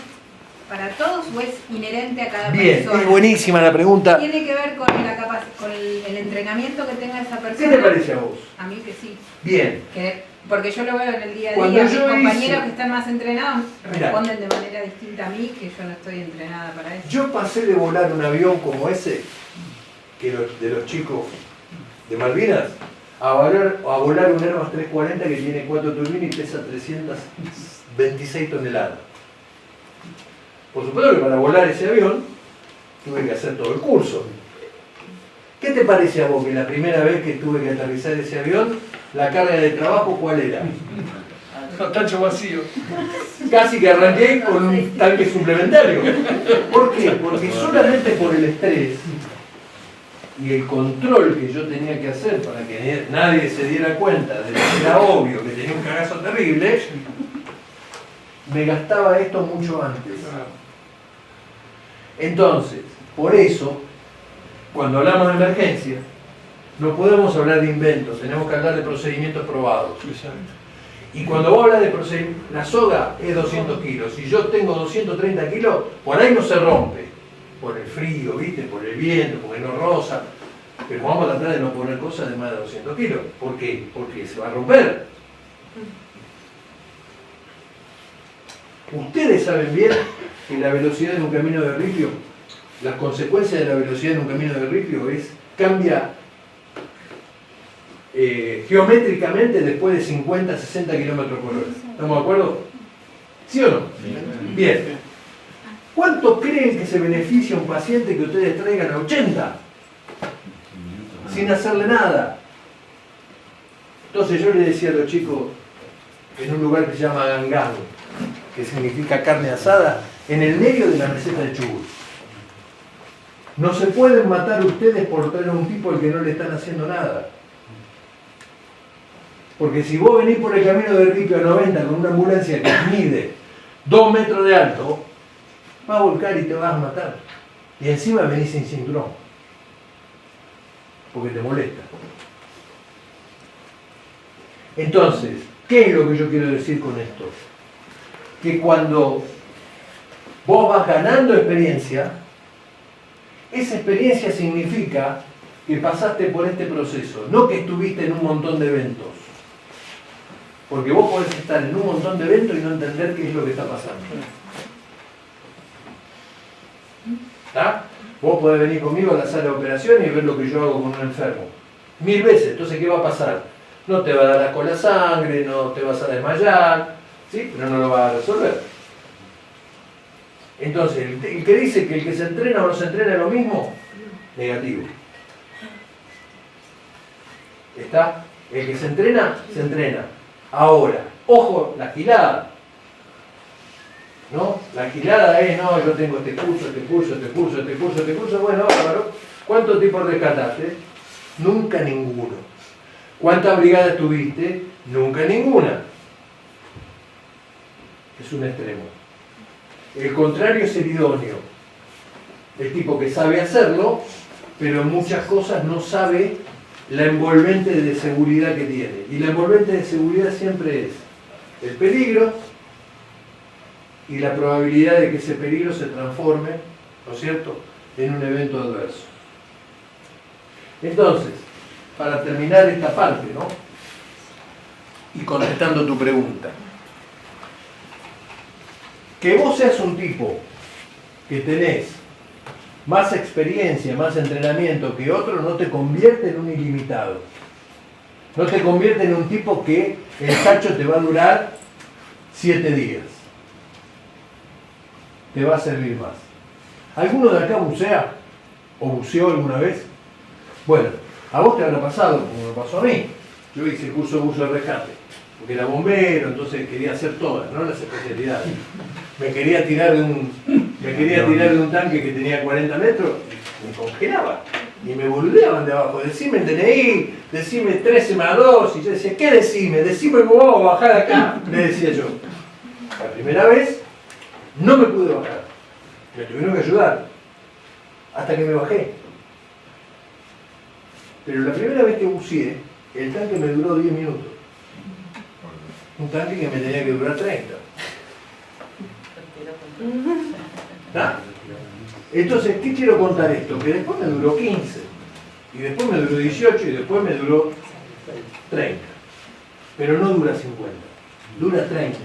para todos o es inherente a cada Bien, persona? es buenísima la pregunta. ¿Tiene que ver con con el entrenamiento que tenga esa persona? ¿Qué te parece a vos? A mí que sí. Bien. Porque yo lo veo en el día a Cuando día. Mis yo compañeros hice- que están más entrenados Mirá. responden de manera distinta a mí, que yo no estoy entrenada para eso. Yo pasé de volar un avión como ese, de los chicos de Malvinas, a volar un Airbus 340 que tiene 4 turbinas y pesa 326 toneladas. Por supuesto que para volar ese avión tuve que hacer todo el curso. ¿Qué te parece a vos que la primera vez que tuve que aterrizar ese avión, la carga de trabajo cuál era? Tacho vacío. Casi que arranqué con un tanque suplementario. ¿Por qué? Porque solamente por el estrés y el control que yo tenía que hacer para que nadie se diera cuenta de que era obvio que tenía un cagazo terrible, me gastaba esto mucho antes. Entonces, por eso, cuando hablamos de emergencia, no podemos hablar de inventos, tenemos que hablar de procedimientos probados. Y cuando vos hablas de procedimientos, la soga es 200 kilos. Si yo tengo 230 kilos, por ahí no se rompe. Por el frío, ¿viste? Por el viento, porque no roza. Pero vamos a tratar de no poner cosas de más de 200 kilos. ¿Por qué? Porque se va a romper. Ustedes saben bien que la velocidad de un camino de ripio, las consecuencias de la velocidad de un camino de ripio cambia geométricamente después de 50, 60 kilómetros por hora. ¿Estamos de acuerdo? ¿Sí o no? Bien. ¿Cuánto creen que se beneficia un paciente que ustedes traigan a 80? Sin hacerle nada. Entonces yo le decía a los chicos, en un lugar que se llama Gangang, que significa carne asada, en el medio de la meseta de Chubut. No se pueden matar ustedes por traer a un tipo al que no le están haciendo nada. Porque si vos venís por el camino de Ripio a 90 con una ambulancia que mide 2 metros de alto, va a volcar y te vas a matar. Y encima venís sin cinturón. Porque te molesta. Entonces, ¿qué es lo que yo quiero decir con esto? Que cuando vos vas ganando experiencia, esa experiencia significa que pasaste por este proceso, no que estuviste en un montón de eventos. Porque vos podés estar en un montón de eventos y no entender qué es lo que está pasando. ¿Está? Vos podés venir conmigo a la sala de operación y ver lo que yo hago con un enfermo. 1000 veces. Entonces, ¿qué va a pasar? No te va a dar asco la sangre, no te vas a desmayar, ¿sí? Pero no lo vas a resolver. Entonces, el que dice que el que se entrena o no se entrena es lo mismo, negativo. ¿Está? El que se entrena, se entrena. Ahora, ojo, la gilada. ¿No? La gilada es, no, yo tengo este curso. Bueno, bárbaro. ¿Cuántos tipos rescataste? Nunca ninguno. ¿Cuántas brigadas tuviste? Nunca ninguna. Es un extremo. El contrario es el idóneo. El tipo que sabe hacerlo, pero en muchas cosas no sabe la envolvente de seguridad que tiene. Y la envolvente de seguridad siempre es el peligro y la probabilidad de que ese peligro se transforme, ¿no es cierto?, en un evento adverso. Entonces, para terminar esta parte, ¿no?, y contestando tu pregunta, que vos seas un tipo que tenés más experiencia, más entrenamiento que otro, no te convierte en un ilimitado. No te convierte en un tipo que el cacho te va a durar 7 días. Te va a servir más. ¿Alguno de acá bucea? ¿O buceó alguna vez? Bueno, a vos te habrá pasado, como me pasó a mí. Yo hice el curso de buzo de rescate, porque era bombero, entonces quería hacer todas, no las especialidades. Me quería tirar de un tanque que tenía 40 metros, me congelaba y me boludeaban de abajo. Decime el DNI, decime 13 más 2, y yo decía, ¿qué decime? Decime cómo vamos a bajar acá, le decía yo. La primera vez no me pude bajar, me tuvieron que ayudar, hasta que me bajé. Pero la primera vez que buceé, el tanque me duró 10 minutos. Un tanque que me tenía que durar 30. ¿Ah? Entonces, ¿qué quiero contar esto? Que después me duró 15, y después me duró 18, y después me duró 30. Pero no dura 50, dura 30.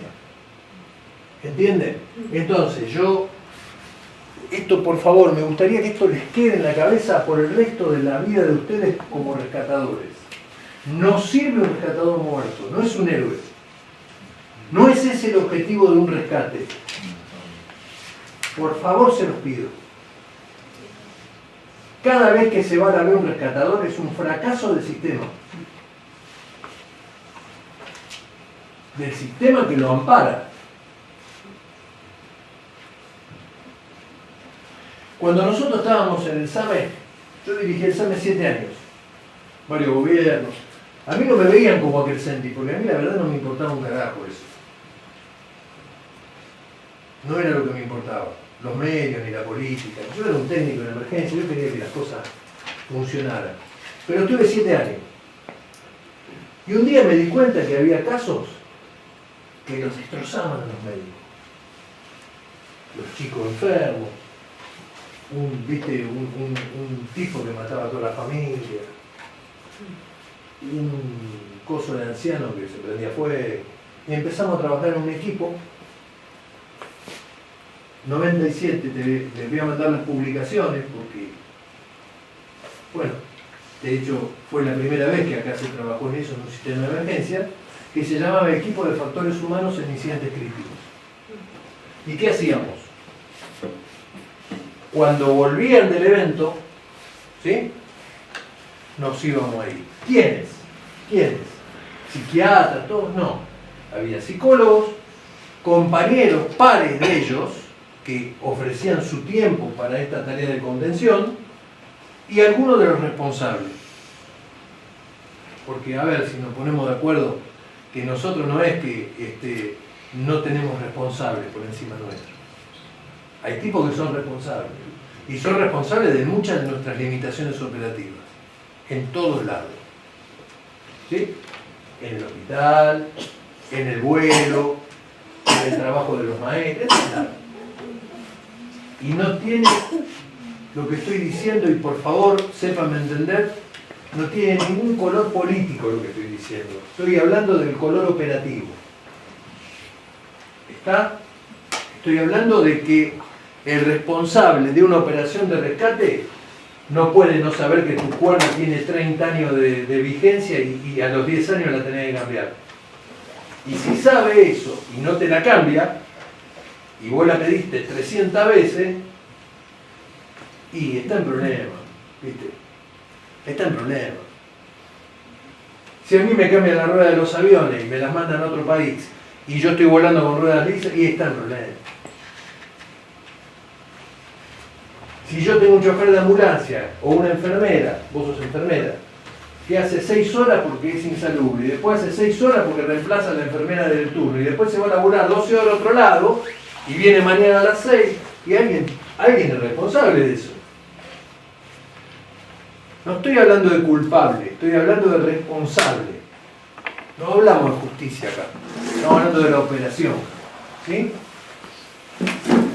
¿Entienden? Entonces, esto por favor, me gustaría que esto les quede en la cabeza por el resto de la vida de ustedes como rescatadores. No sirve un rescatador muerto, no es un héroe. No es ese el objetivo de un rescate. Por favor, se los pido. Cada vez que se va a la vez un rescatador es un fracaso del sistema. Del sistema que lo ampara. Cuando nosotros estábamos en el SAME, yo dirigí el SAME 7 años, varios gobiernos. A mí no me veían como aquel Senti, porque a mí la verdad no me importaba un carajo eso. No era lo que me importaba, los medios ni la política. Yo era un técnico en emergencia, yo quería que las cosas funcionaran. Pero estuve 7 años. Y un día me di cuenta que había casos que los destrozaban a los médicos. Los chicos enfermos, un tipo que mataba a toda la familia, un coso de anciano que se prendía fuego. Y empezamos a trabajar en un equipo. 97, les voy a mandar las publicaciones porque, bueno, de hecho fue la primera vez que acá se trabajó en eso, en un sistema de emergencia, que se llamaba Equipo de Factores Humanos en Incidentes Críticos. ¿Y qué hacíamos? Cuando volvían del evento, ¿sí?, nos íbamos ahí. ¿Quiénes? psiquiatras, todos, no. Había psicólogos, compañeros, pares de ellos, que ofrecían su tiempo para esta tarea de contención, y algunos de los responsables. Porque, a ver, si nos ponemos de acuerdo, que nosotros no es que no tenemos responsables por encima nuestro. Hay tipos que son responsables, y son responsables de muchas de nuestras limitaciones operativas, en todos lados. ¿Sí? En el hospital, en el vuelo, en el trabajo de los maestros, etc. Y no tiene, lo que estoy diciendo, y por favor, sépanme entender, no tiene ningún color político lo que estoy diciendo. Estoy hablando del color operativo. ¿Está? Estoy hablando de que el responsable de una operación de rescate no puede no saber que tu cuerda tiene 30 años de vigencia y a los 10 años la tenés que cambiar. Y si sabe eso y no te la cambia, y vos la pediste 300 veces, y está en problema, ¿viste? Está en problema. Si a mí me cambian la rueda de los aviones y me las mandan a otro país, y yo estoy volando con ruedas lisas, y está en problema. Si yo tengo un chofer de ambulancia o una enfermera, vos sos enfermera, que hace 6 horas porque es insalubre, y después hace 6 horas porque reemplaza a la enfermera del turno, y después se va a laburar 12 horas a otro lado, y viene mañana a las 6, y alguien es responsable de eso. No estoy hablando de culpable, estoy hablando de responsable. No hablamos de justicia acá, estamos hablando de la operación. ¿Sí?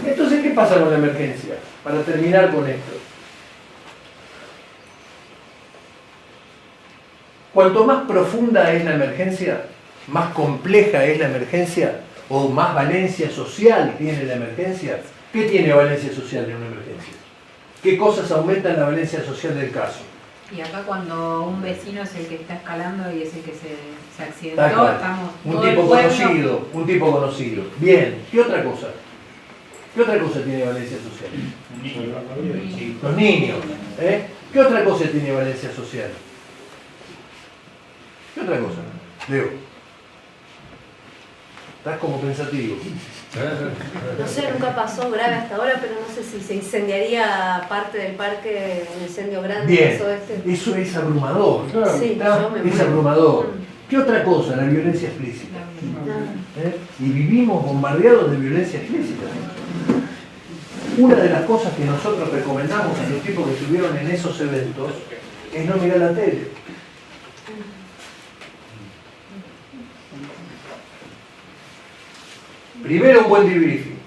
Entonces, ¿qué pasa con la emergencia? Para terminar con esto. Cuanto más profunda es la emergencia, más compleja es la emergencia, o más valencia social tiene la emergencia. ¿Qué tiene valencia social en una emergencia? ¿Qué cosas aumentan la valencia social del caso? Y acá cuando un vecino es el que está escalando y es el que se accidentó, estamos un tipo conocido, un tipo conocido. Bien, ¿qué otra cosa? ¿Qué otra cosa tiene valencia social? Los niños. ¿Eh? ¿Qué otra cosa tiene valencia social? ¿Qué otra cosa? Leo. Estás como pensativo. No sé, nunca pasó grave hasta ahora, pero no sé si se incendiaría parte del parque en incendio grande. Bien, eso es abrumador. Sí, es abrumador. ¿Qué otra cosa? La violencia explícita. Y vivimos bombardeados de violencia explícita. Una de las cosas que nosotros recomendamos a los tipos que estuvieron en esos eventos es no mirar la tele. Primero un buen debriefing.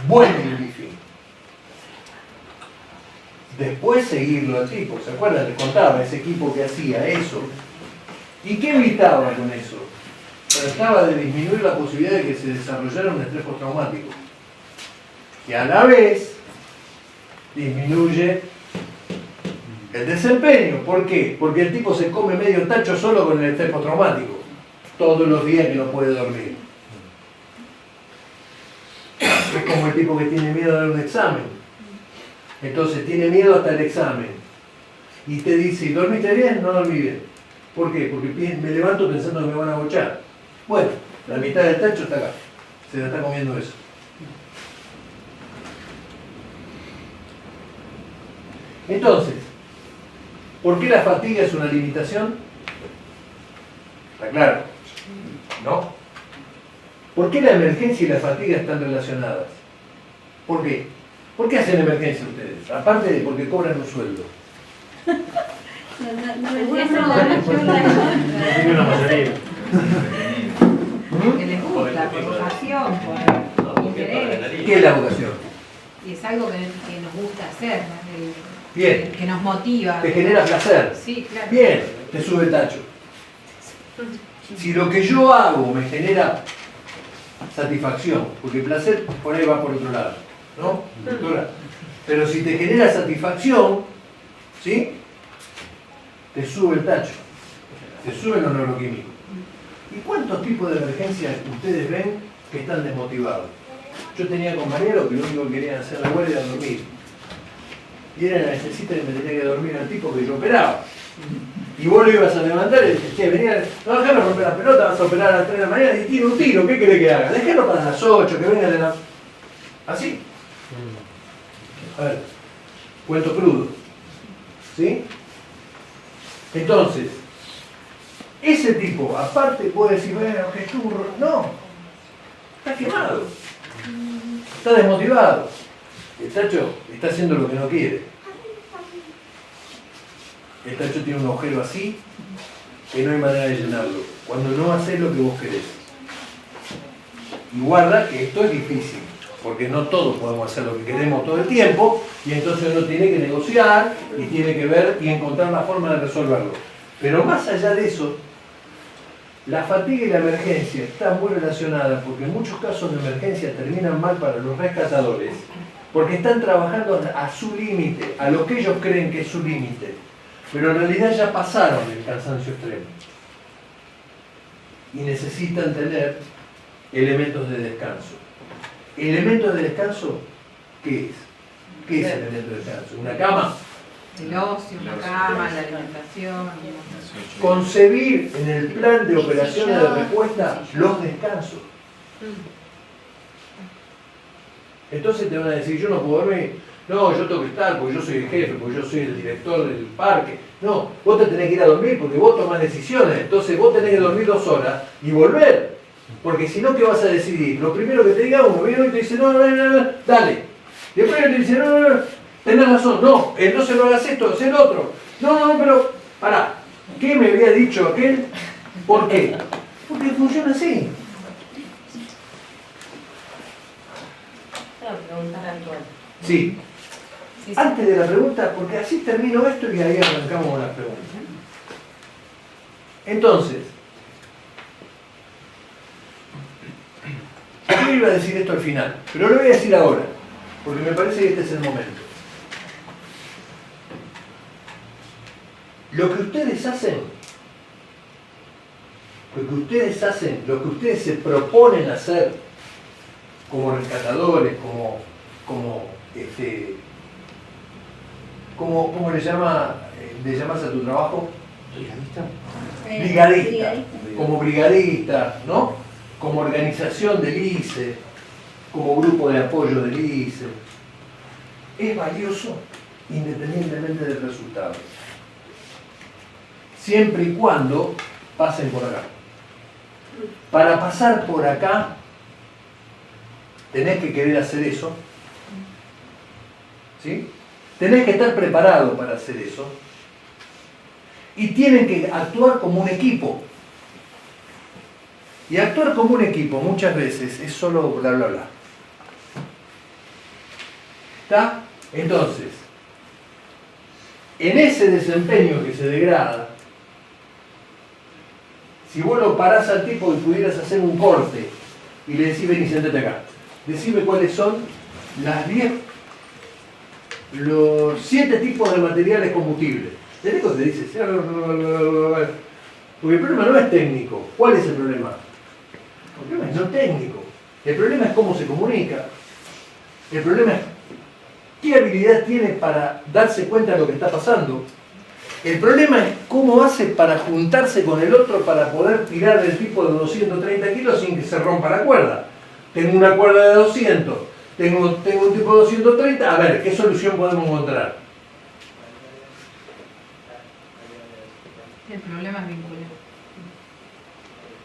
Buen debriefing. Después seguirlo al tipo. ¿Se acuerdan? Les contaba ese equipo que hacía eso. ¿Y qué evitaba con eso? Trataba de disminuir la posibilidad de que se desarrollara un estrés postraumático. Que a la vez disminuye el desempeño. ¿Por qué? Porque el tipo se come medio tacho solo con el estrés postraumático. Todos los días que no puede dormir. Es como el tipo que tiene miedo a dar un examen. Entonces tiene miedo hasta el examen. Y te dice, ¿dormiste bien? No dormí bien. ¿Por qué? Porque me levanto pensando que me van a bochar. Bueno, la mitad del tacho está acá. Se la está comiendo eso. Entonces, ¿por qué la fatiga es una limitación? Está claro, ¿no? ¿Por qué la emergencia y la fatiga están relacionadas? ¿Por qué? ¿Por qué hacen emergencia ustedes? Aparte de porque cobran un sueldo. Que les gusta, por vocación, por interés. ¿Qué es la vocación? Y es algo que nos gusta hacer, Bien. que nos motiva. Te genera placer. Sí, claro. Bien, te sube el tacho. Si lo que yo hago me genera satisfacción, porque el placer por ahí va por otro lado, ¿no? Doctora? Pero si te genera satisfacción, ¿sí? Te sube el tacho, te sube lo neuroquímico. ¿Y cuántos tipos de emergencias ustedes ven que están desmotivados? Yo tenía compañeros que lo único que querían hacer la huelga era dormir. Y era la necesidad que me tenía que dormir al tipo que yo operaba. Y vos lo ibas a levantar y decís, che, venía, no, déjalo romper la pelota, vas a operar a las 3 de la mañana y tira un tiro, ¿qué querés que haga? Déjalo para las 8, que venga de la... Así. A ver, cuento crudo. ¿Sí? Entonces, ese tipo, aparte puede decir, bueno, que churro. No, está quemado. Está desmotivado. El tacho está haciendo lo que no quiere. El tacho tiene un agujero así que no hay manera de llenarlo. Cuando no haces lo que vos querés. Y guarda que esto es difícil, porque no todos podemos hacer lo que queremos todo el tiempo, y entonces uno tiene que negociar y tiene que ver y encontrar la forma de resolverlo. Pero más allá de eso, la fatiga y la emergencia están muy relacionadas porque en muchos casos de emergencia terminan mal para los rescatadores, porque están trabajando a su límite, a lo que ellos creen que es su límite, pero en realidad ya pasaron el cansancio extremo y necesitan tener elementos de descanso. ¿Elementos de descanso? ¿Qué es? ¿Qué es el elemento de descanso? ¿Una cama? El ocio, la cama, la alimentación. Concebir en el plan de operaciones de respuesta los descansos. Entonces te van a decir, yo no puedo dormir. No, yo tengo que estar porque yo soy el jefe, porque yo soy el director del parque. No, vos te tenés que ir a dormir porque vos tomás decisiones. Entonces vos tenés que dormir 2 horas y volver. Porque si no, ¿qué vas a decidir? Lo primero que te diga uno, viene y te dice, no, dale. Y después te dice, no, tenés razón, no se lo hagas esto, haz el otro. No, pero, pará, ¿qué me había dicho aquel? ¿Por qué? Porque funciona así. Una pregunta actual. Sí. Antes de la pregunta, porque así termino esto y ahí arrancamos con las preguntas. Entonces, yo iba a decir esto al final, pero lo voy a decir ahora, porque me parece que este es el momento. Lo que ustedes hacen, lo que ustedes se proponen hacer como rescatadores, ¿cómo le llamas a tu trabajo? Brigadista. Como brigadista, ¿no? Como organización del ICE, como grupo de apoyo del ICE. Es valioso independientemente del resultado. Siempre y cuando pasen por acá. Para pasar por acá, tenés que querer hacer eso. ¿Sí? Tenés que estar preparado para hacer eso. Y tienen que actuar como un equipo. Y actuar como un equipo muchas veces es solo bla bla bla. ¿Está? Entonces, en ese desempeño que se degrada, si vos lo parás al tipo y pudieras hacer un corte y le decís, vení, sentate acá, decime cuáles son los 7 tipos de materiales combustibles. El eco te dice, porque el problema no es técnico. ¿Cuál es el problema? El problema es no técnico. El problema es cómo se comunica. El problema es qué habilidad tiene para darse cuenta de lo que está pasando. El problema es cómo hace para juntarse con el otro para poder tirar del tipo de 230 kilos sin que se rompa la cuerda. Tengo una cuerda de 200, tengo un tipo de 230, a ver, ¿qué solución podemos encontrar? El problema es vincular.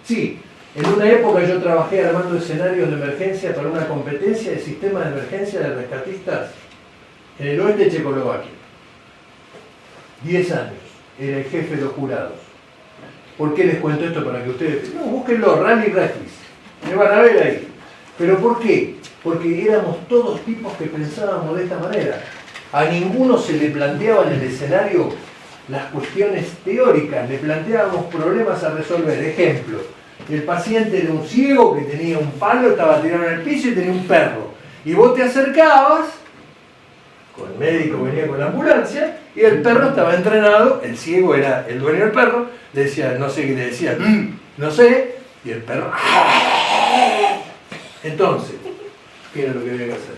Sí, en una época yo trabajé armando escenarios de emergencia para una competencia de sistema de emergencia de rescatistas en el oeste de Checoslovaquia. 10 años, era el jefe de los jurados. ¿Por qué les cuento esto? Para que ustedes... No, búsquenlo, Rally Refis, me van a ver ahí. ¿Pero por qué? Porque éramos todos tipos que pensábamos de esta manera. A ninguno se le planteaba en el escenario las cuestiones teóricas, le planteábamos problemas a resolver. Ejemplo, el paciente era un ciego que tenía un palo, estaba tirado en el piso y tenía un perro. Y vos te acercabas, con el médico venía con la ambulancia, y el perro estaba entrenado, el ciego era el dueño del perro, le decía, no sé qué le decía, no sé, y el perro... Entonces, ¿qué era lo que había que hacer?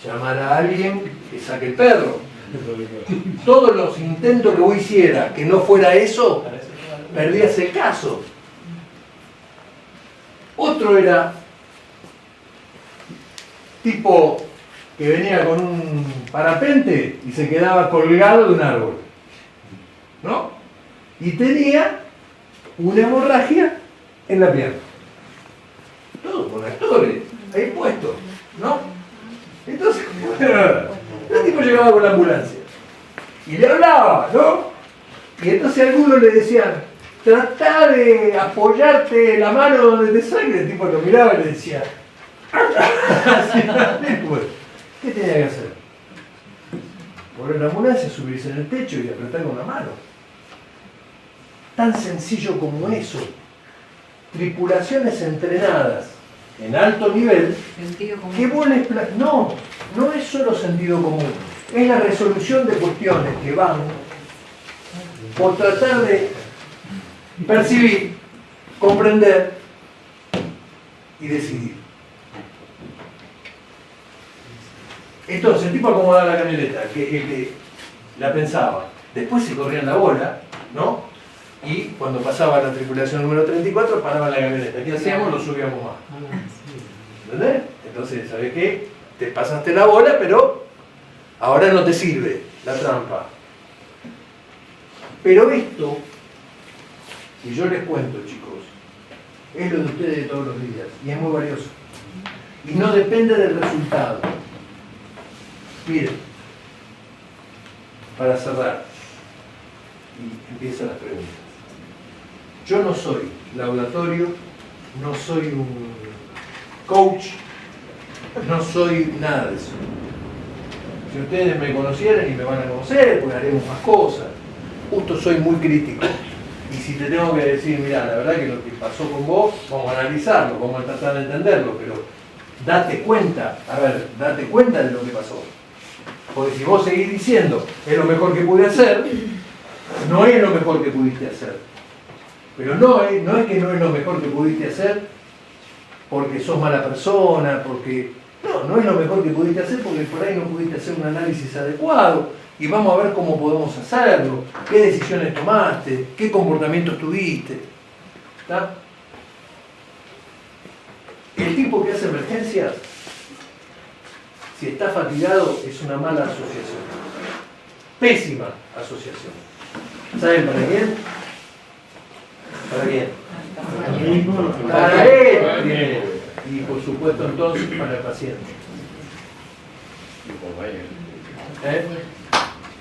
Llamar a alguien que saque el perro. Todos los intentos que vos hicieras que no fuera eso, perdías el caso. Otro era tipo que venía con un parapente y se quedaba colgado de un árbol, ¿no? Y tenía una hemorragia en la pierna. Todo con actores, ahí puestos, ¿no? Entonces, el tipo llegaba con la ambulancia y le hablaba, ¿no? Y entonces algunos le decían, tratá de apoyarte la mano donde te sangre. El tipo lo miraba y le decía, ¿qué tenía que hacer? Poner la ambulancia, subirse en el techo y apretar con la mano. Tan sencillo como eso. Tripulaciones entrenadas en alto nivel, que vos les no es solo sentido común, es la resolución de cuestiones que van por tratar de percibir, comprender y decidir. Entonces el tipo acomodaba la camioneta, que la pensaba, después se corría en la bola, ¿no? Y cuando pasaba la tripulación número 34, paraba la camioneta. ¿Qué hacíamos? Lo subíamos más. ¿Entendés? Entonces, ¿sabes qué? Te pasaste la bola, pero ahora no te sirve la trampa. Pero esto, y yo les cuento, chicos, es lo de ustedes de todos los días, y es muy valioso. Y no depende del resultado. Miren, para cerrar, y empiezan las preguntas. Yo no soy laudatorio, no soy un coach, no soy nada de eso. Si ustedes me conocieran y me van a conocer, pues haremos más cosas. Justo soy muy crítico. Y si te tengo que decir, mira, la verdad que lo que pasó con vos, vamos a analizarlo, vamos a tratar de entenderlo, pero date cuenta, date cuenta de lo que pasó. Porque si vos seguís diciendo, es lo mejor que pude hacer, no es lo mejor que pudiste hacer. Pero no es que no es lo mejor que pudiste hacer porque sos mala persona, porque... No es lo mejor que pudiste hacer porque por ahí no pudiste hacer un análisis adecuado y vamos a ver cómo podemos hacerlo, qué decisiones tomaste, qué comportamientos tuviste. ¿Está? El tipo que hace emergencias, si está fatigado, es una mala asociación. Pésima asociación. ¿Saben para quién? ¿Para quién? Para él primero. Y por supuesto entonces para el paciente.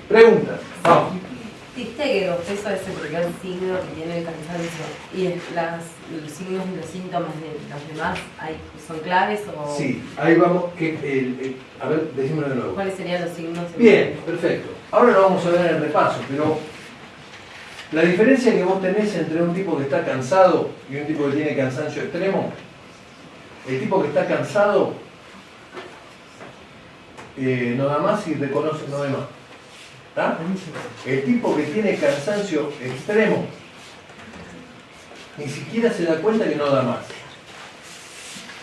Preguntas. Vamos. Dijiste que los pesos es el primer signo que tiene el cansancio y los signos y los síntomas de los demás son claves o... Sí, ahí vamos. A ver, decímelo de nuevo. ¿Cuáles serían los signos? Bien, perfecto. Ahora lo vamos a ver en el repaso, pero la diferencia que vos tenés entre un tipo que está cansado y un tipo que tiene cansancio extremo, el tipo que está cansado no da más y reconoce no da más. ¿Está? El tipo que tiene cansancio extremo ni siquiera se da cuenta que no da más.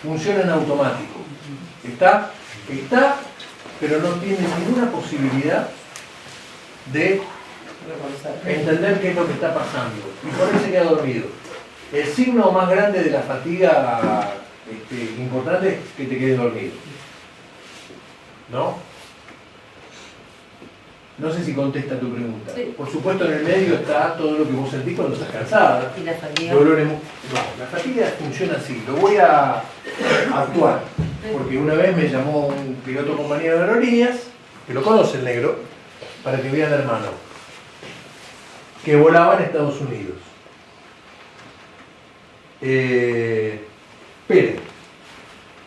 Funciona en automático. Está, pero no tiene ninguna posibilidad de entender qué es lo que está pasando. Y por eso se queda dormido. El signo más grande de la fatiga importante es que te quedes dormido. ¿No? No sé si contesta tu pregunta. Sí. Por supuesto en el medio está todo lo que vos sentís cuando estás cansada. ¿Y la fatiga? La fatiga funciona así. Lo voy a actuar. Porque una vez me llamó un piloto compañero de aerolíneas, que lo conoce el negro, para que vea al hermano, que volaba en Estados Unidos. Pero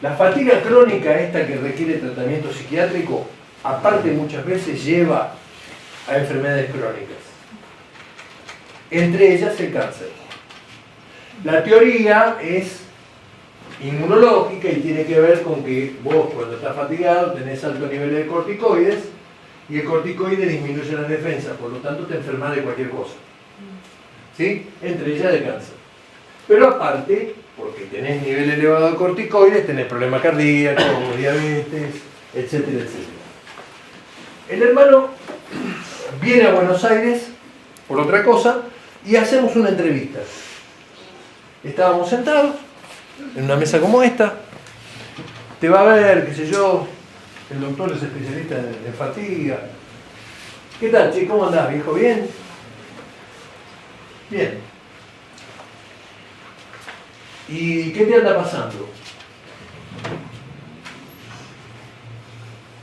la fatiga crónica esta que requiere tratamiento psiquiátrico, aparte muchas veces lleva a enfermedades crónicas, entre ellas el cáncer. La teoría es inmunológica y tiene que ver con que vos cuando estás fatigado tenés alto nivel de corticoides y el corticoide disminuye las defensas, por lo tanto te enfermas de cualquier cosa, ¿sí? Entre ellas de cáncer. Pero aparte, porque tenés nivel elevado de corticoides, tenés problemas cardíacos, diabetes, etcétera, etcétera. El hermano viene a Buenos Aires por otra cosa y hacemos una entrevista. Estábamos sentados en una mesa como esta, te va a ver, qué sé yo, el doctor es especialista en fatiga. ¿Qué tal, che? ¿Cómo andás, viejo? ¿Bien? Bien. ¿Y qué te anda pasando?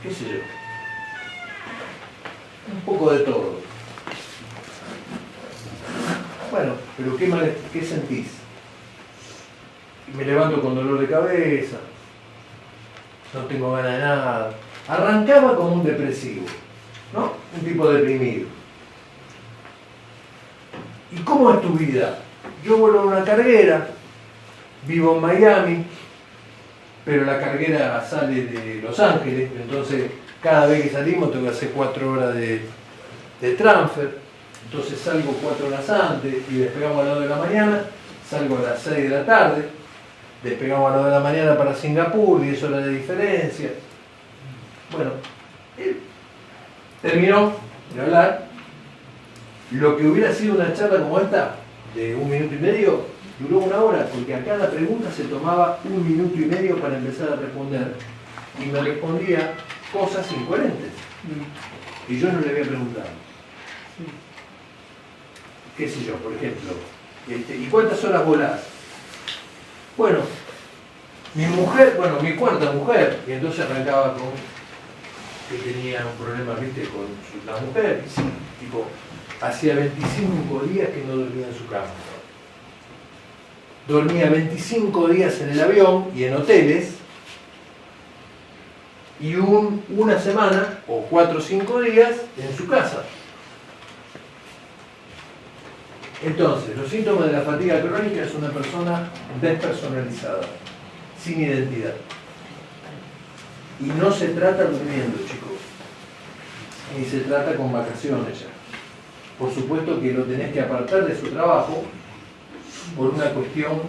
¿Qué sé yo? Un poco de todo. Bueno, pero ¿qué sentís? Me levanto con dolor de cabeza, no tengo ganas de nada. Arrancaba como un depresivo, ¿no? Un tipo deprimido. ¿Y cómo es tu vida? Yo vuelo en una carguera, vivo en Miami, pero la carguera sale de Los Ángeles, entonces cada vez que salimos tengo que hacer 4 horas de transfer, entonces salgo 4 horas antes y despegamos a las 2 de la mañana, salgo a las 6 de la tarde, despegamos a las 2 de la mañana para Singapur, 10 horas de diferencia. Bueno, terminó de hablar. Lo que hubiera sido una charla como esta, de 1 minuto y medio, duró 1 hora, porque a cada pregunta se tomaba 1 minuto y medio para empezar a responder. Y me respondía cosas incoherentes. Y yo no le había preguntado. ¿Qué sé yo, por ejemplo? ¿Y cuántas horas volás? Bueno, mi cuarta mujer, y entonces arrancaba con que tenía un problema, viste, con la mujer, y sí, tipo, hacía 25 días que no dormía en su cama. Dormía 25 días en el avión y en hoteles, y una semana, o 4 o 5 días, en su casa. Entonces, los síntomas de la fatiga crónica es una persona despersonalizada, sin identidad. Y no se trata durmiendo, chicos, ni se trata con vacaciones ya. Por supuesto que lo tenés que apartar de su trabajo por una cuestión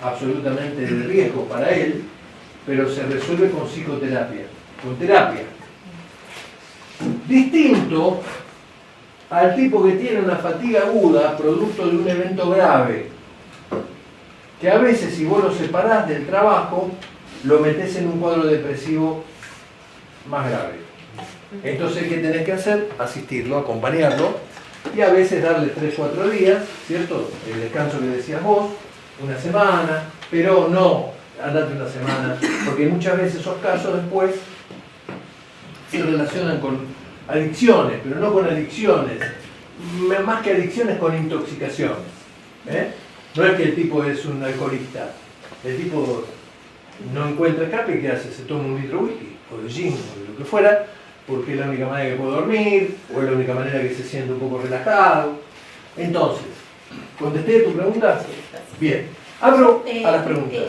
absolutamente de riesgo para él, pero se resuelve con psicoterapia, con terapia. Distinto al tipo que tiene una fatiga aguda producto de un evento grave, que a veces si vos lo separás del trabajo, lo metés en un cuadro depresivo más grave. Entonces, ¿qué tenés que hacer? Asistirlo, acompañarlo, y a veces darle 3 o 4 días, ¿cierto? El descanso que decías vos, 1 semana, pero no andate 1 semana, porque muchas veces esos casos después se relacionan con adicciones, pero no con adicciones, más que adicciones, con intoxicaciones. No es que el tipo es un alcoholista, el tipo no encuentra escape, ¿qué hace? Se toma 1 litro de whisky, o de gin, o de lo que fuera, porque es la única manera que puede dormir, o es la única manera que se siente un poco relajado. Entonces, ¿contesté tu pregunta? Bien, abro a las preguntas.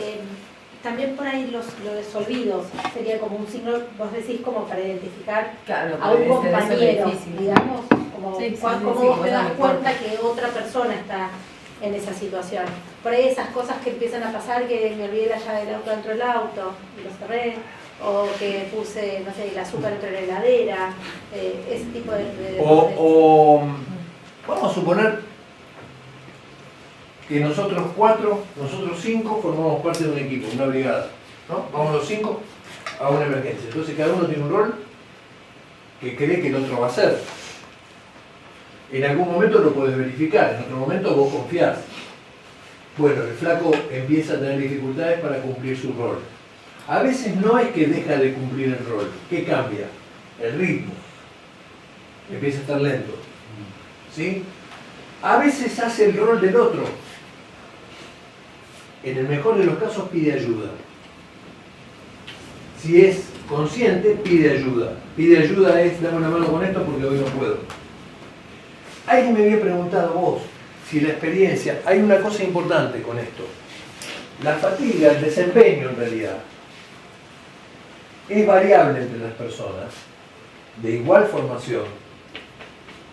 También por ahí lo de los olvidos sería como un signo, vos decís, como para identificar claro, a un compañero, digamos, como sí, cómo vos te das cuenta que otra persona está en esa situación. Por ahí esas cosas que empiezan a pasar, que me olvidé la llave del auto dentro del auto y lo cerré, o que puse, no sé, el azúcar dentro de la heladera, ese tipo de vamos a suponer que nosotros 5 formamos parte de un equipo, una brigada, ¿no? Vamos los 5 a una emergencia. Entonces cada uno tiene un rol que cree que el otro va a hacer. En algún momento lo puedes verificar, en otro momento vos confiás. Bueno, el flaco empieza a tener dificultades para cumplir su rol. A veces no es que deja de cumplir el rol, ¿qué cambia? El ritmo. Empieza a estar lento. ¿Sí? A veces hace el rol del otro. En el mejor de los casos pide ayuda. Si es consciente, pide ayuda. Pide ayuda es, dame una mano con esto porque hoy no puedo. Alguien me había preguntado vos, si la experiencia, hay una cosa importante con esto. La fatiga, el desempeño en realidad, es variable entre las personas, de igual formación,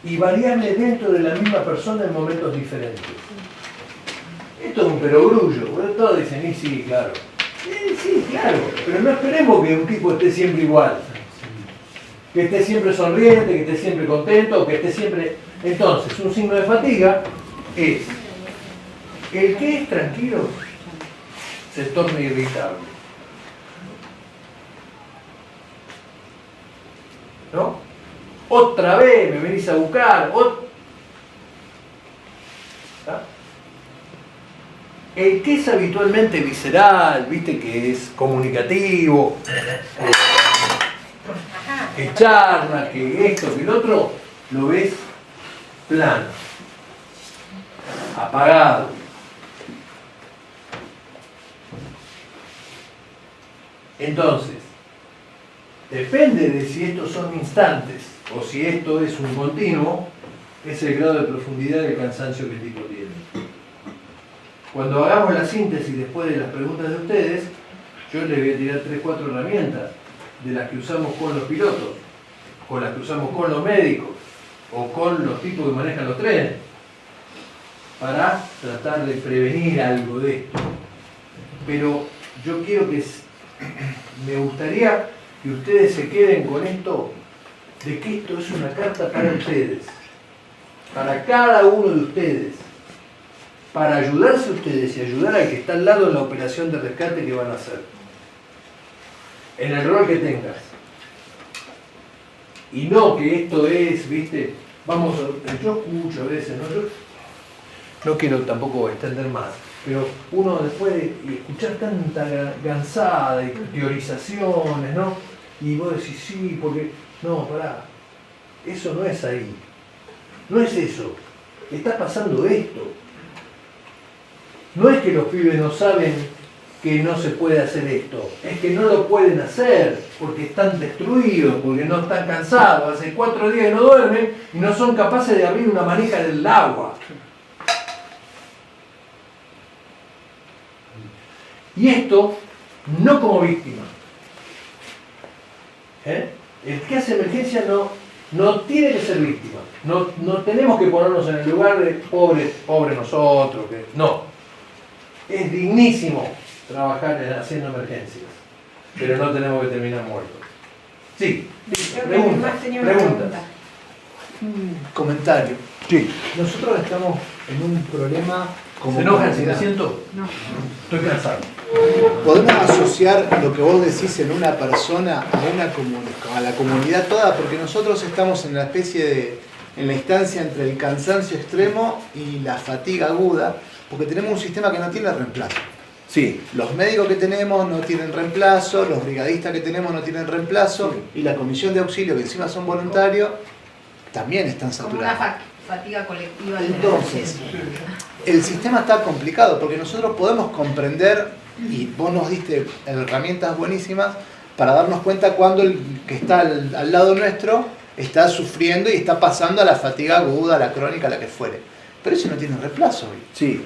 y variable dentro de la misma persona en momentos diferentes. Esto es un perogrullo, todos dicen, y sí, claro. Sí, claro, pero no esperemos que un tipo esté siempre igual. que esté siempre sonriente, que esté siempre contento, que esté siempre... Entonces, un signo de fatiga es el que es tranquilo se torna irritable. ¿No? Otra vez me venís a buscar. El que es habitualmente visceral, viste, que es comunicativo, que charla, que esto, que el otro, lo ves plano, apagado. Entonces, depende de si estos son instantes o si esto es un continuo, es el grado de profundidad del cansancio que el tipo tiene. Cuando hagamos la síntesis después de las preguntas de ustedes, yo les voy a tirar 3-4 herramientas de las que usamos con los pilotos, con las que usamos con los médicos o con los tipos que manejan los trenes, para tratar de prevenir algo de esto. Pero yo quiero que, me gustaría que ustedes se queden con esto, de que esto es una carta para ustedes, para cada uno de ustedes, para ayudarse a ustedes y ayudar al que está al lado en la operación de rescate que van a hacer, en el rol que tengas. Y no que esto es, viste, vamos, yo escucho a veces, ¿no? Yo no quiero tampoco extender más, pero uno después de escuchar tanta gansada y teorizaciones, ¿no? Y vos decís, sí, porque, no, pará, eso no es ahí, no es eso, está pasando esto. No es que los pibes no saben que no se puede hacer esto, es que no lo pueden hacer porque están destruidos, porque no están cansados, hace 4 días que no duermen y no son capaces de abrir una manija del agua. Y esto no como víctima. El que hace emergencia no tiene que ser víctima. No tenemos que ponernos en el lugar de pobre nosotros. No. Es dignísimo trabajar haciendo emergencias, pero no tenemos que terminar muertos. Sí, preguntas. Un comentario. Sí. Nosotros estamos en un problema como... ¿Se enojan si me comunidad. siento? No. Estoy cansado. Podemos asociar lo que vos decís en una persona a la comunidad toda, porque nosotros estamos en la en la instancia entre el cansancio extremo y la fatiga aguda, porque tenemos un sistema que no tiene reemplazo. Sí. Los médicos que tenemos no tienen reemplazo, los brigadistas que tenemos no tienen reemplazo, y la comisión de auxilio, que encima son voluntarios, también están Como saturados. una fatiga colectiva. Entonces, el sistema está complicado, porque nosotros podemos comprender, y vos nos diste herramientas buenísimas, para darnos cuenta cuando el que está al lado nuestro está sufriendo y está pasando a la fatiga aguda, a la crónica, a la que fuere. Pero eso no tiene reemplazo hoy. Sí.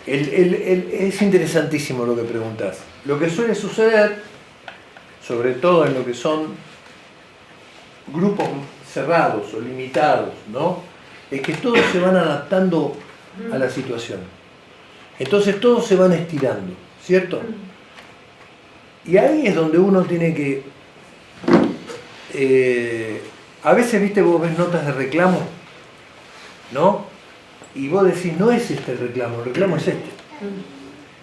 Es interesantísimo lo que preguntás. Lo que suele suceder, sobre todo en lo que son grupos cerrados o limitados, ¿no? Es que todos se van adaptando a la situación. Entonces todos se van estirando, ¿cierto? Y ahí es donde uno tiene que... a veces, viste, vos ves notas de reclamo, ¿no? Y vos decís, no es este el reclamo es este.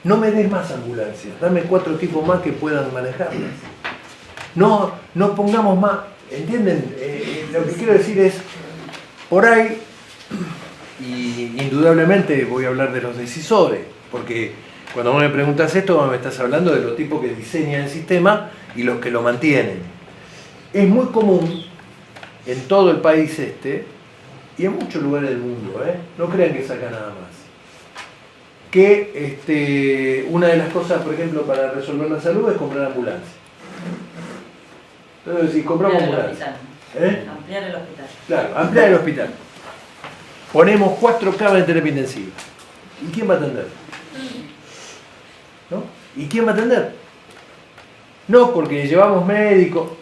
No me des más ambulancias, dame 4 tipos más que puedan manejarlas. No pongamos más, ¿entienden? Lo que quiero decir es, por ahí, y indudablemente voy a hablar de los decisores, porque cuando vos me preguntas esto, me estás hablando de los tipos que diseñan el sistema y los que lo mantienen. Es muy común en todo el país y en muchos lugares del mundo, no crean que saca nada más, que una de las cosas, por ejemplo, para resolver la salud es comprar ambulancia. Entonces, si compramos ambulancia, Ampliar el hospital. claro, ampliar el hospital, ponemos 4 camas de terapia intensiva, ¿y quién va a atender? ¿No? ¿Y quién va a atender? No, porque llevamos médico,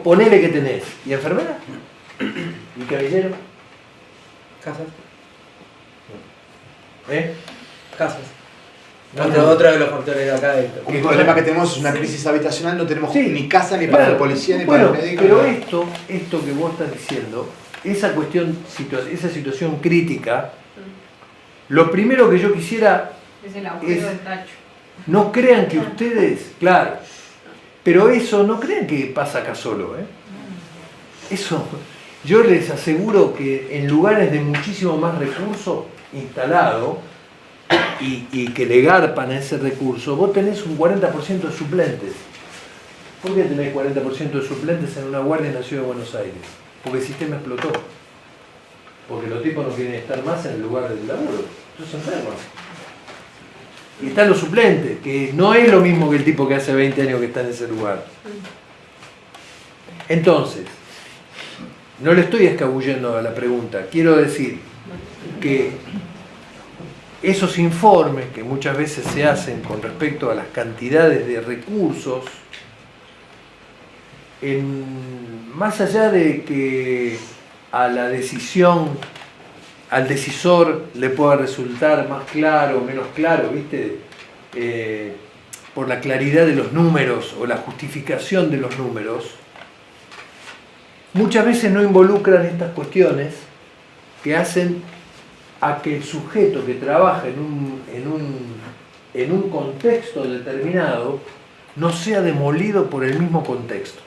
ponele que tenés, ¿y enfermera? ¿Y caballero? Casas. Casas. Otro de los factores de acá. Un problema que tenemos es una crisis habitacional, no tenemos Sí, ni casa ni para claro. el policía ni Bueno, para el médico. pero esto que vos estás diciendo, esa cuestión, esa situación crítica, lo primero que yo quisiera Es el agujero del tacho. no crean que ustedes, claro, pero eso no crean que pasa acá solo, ¿eh? Eso, yo les aseguro que en lugares de muchísimo más recursos instalados y que le garpan ese recurso, vos tenés un 40% de suplentes. ¿Por qué tenés 40% de suplentes en una guardia en la Ciudad de Buenos Aires? Porque el sistema explotó. Porque los tipos no quieren estar más en el lugar del laburo. Entonces enferman. Y están los suplentes, que no es lo mismo que el tipo que hace 20 años que está en ese lugar. Entonces, no le estoy escabullendo a la pregunta. Quiero decir que esos informes que muchas veces se hacen con respecto a las cantidades de recursos, más allá de que a la decisión, al decisor le pueda resultar más claro o menos claro, ¿viste? Por la claridad de los números o la justificación de los números, muchas veces no involucran estas cuestiones que hacen a que el sujeto que trabaja en un contexto determinado no sea demolido por el mismo contexto.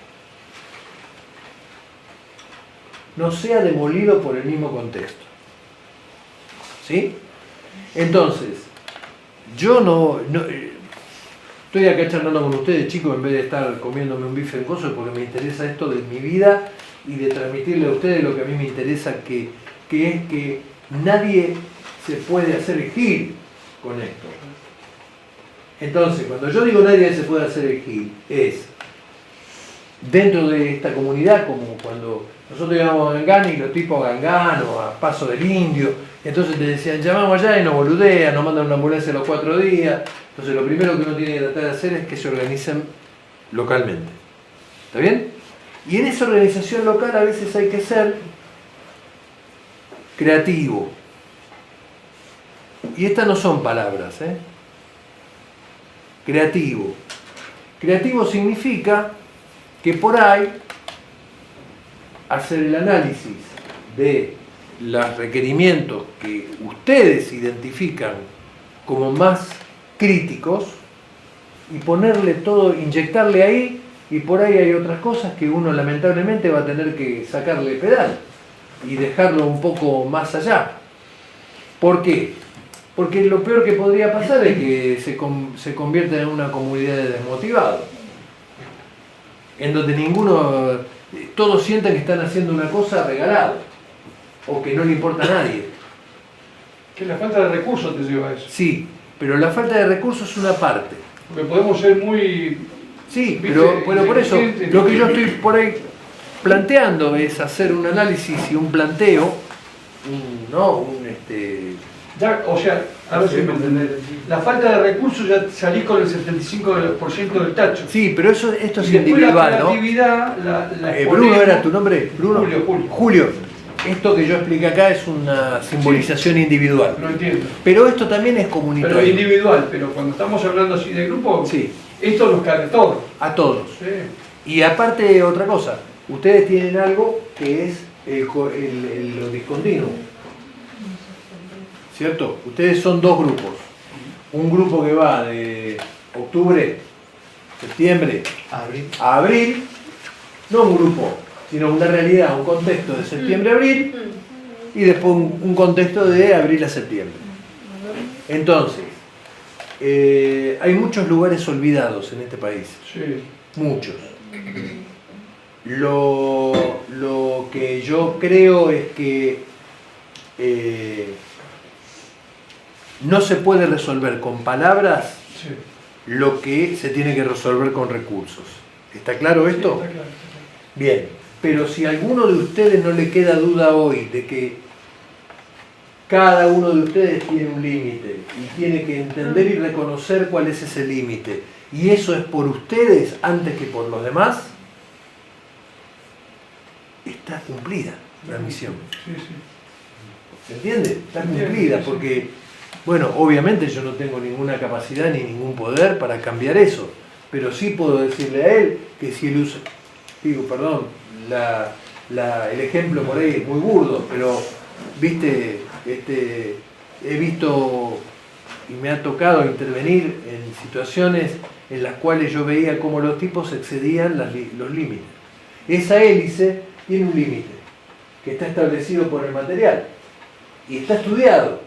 No sea demolido por el mismo contexto. ¿Sí? Entonces, yo no estoy acá charlando con ustedes, chicos, en vez de estar comiéndome un bife en coso, porque me interesa esto de mi vida y de transmitirle a ustedes lo que a mí me interesa, que es que nadie se puede hacer el gil con esto. Entonces, cuando yo digo nadie se puede hacer el gil, es dentro de esta comunidad, como cuando nosotros íbamos a Gangán y los tipos a Gangán o a Paso del Indio, entonces te decían, llamamos allá y nos boludean, nos mandan una ambulancia a los 4 días. Entonces lo primero que uno tiene que tratar de hacer es que se organicen localmente. ¿Está bien? Y en esa organización local a veces hay que ser creativo. Y estas no son palabras, ¿eh? Creativo. Creativo significa que por ahí hacer el análisis de los requerimientos que ustedes identifican como más críticos y ponerle todo, inyectarle ahí, y por ahí hay otras cosas que uno lamentablemente va a tener que sacarle pedal y dejarlo un poco más allá. ¿Por qué? Porque lo peor que podría pasar es que se convierta en una comunidad de desmotivados, en donde todos sientan que están haciendo una cosa regalada o que no le importa a nadie. Que la falta de recursos te lleva a eso. Sí, pero la falta de recursos es una parte. Porque podemos ser muy... Sí, pero por eso, lo que yo estoy por ahí planteando es hacer un análisis y un planteo, Ya, o sea, a ver si me entendés. La falta de recursos ya salís con el 75% del tacho. Sí, pero esto es y individual, la ¿no? Bruno, ¿era tu nombre? Bruno. Julio. Esto que yo expliqué acá es una simbolización individual. No entiendo. Pero esto también es comunitario. Pero individual, pero cuando estamos hablando así de grupo, sí, esto los cae a todos. A todos. Sí. Y aparte, otra cosa, ustedes tienen algo que es lo discontinuo. ¿Cierto? Ustedes son dos grupos. Un grupo que va de octubre, septiembre, a abril, no un grupo, sino una realidad, un contexto de septiembre a abril, y después un contexto de abril a septiembre. Entonces, hay muchos lugares olvidados en este país. Sí. Muchos. Lo que yo creo es que no se puede resolver con palabras lo que se tiene que resolver con recursos. ¿Está claro esto? Sí, está claro. Bien, pero si a alguno de ustedes no le queda duda hoy de que cada uno de ustedes tiene un límite y tiene que entender y reconocer cuál es ese límite, y eso es por ustedes antes que por los demás, está cumplida la misión. Sí, sí. ¿Se entiende? Está cumplida porque Bueno, obviamente yo no tengo ninguna capacidad ni ningún poder para cambiar eso, pero sí puedo decirle a él que si él usa, el ejemplo por ahí es muy burdo, pero viste, he visto y me ha tocado intervenir en situaciones en las cuales yo veía cómo los tipos excedían los límites. Esa hélice tiene un límite que está establecido por el material y está estudiado.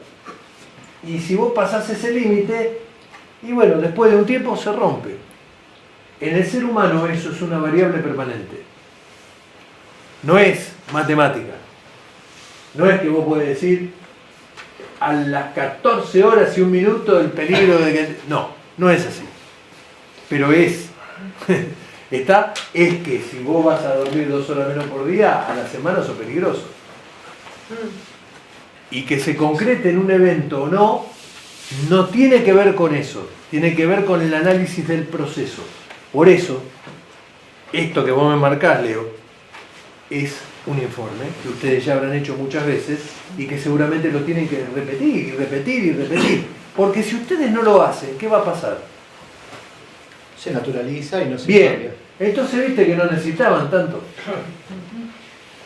Y si vos pasás ese límite, y bueno, después de un tiempo se rompe. En el ser humano eso es una variable permanente. No es matemática. No es que vos podés decir a las 14 horas y un minuto el peligro de que... No, no es así. Pero es que si vos vas a dormir 2 horas menos por día, a la semana sos peligroso. Y que se concrete en un evento o no, no tiene que ver con eso, tiene que ver con el análisis del proceso. Por eso, esto que vos me marcás, Leo, es un informe que ustedes ya habrán hecho muchas veces y que seguramente lo tienen que repetir y repetir y repetir. Porque si ustedes no lo hacen, ¿qué va a pasar? Se naturaliza y no se Bien, cambia. entonces viste que no necesitaban tanto.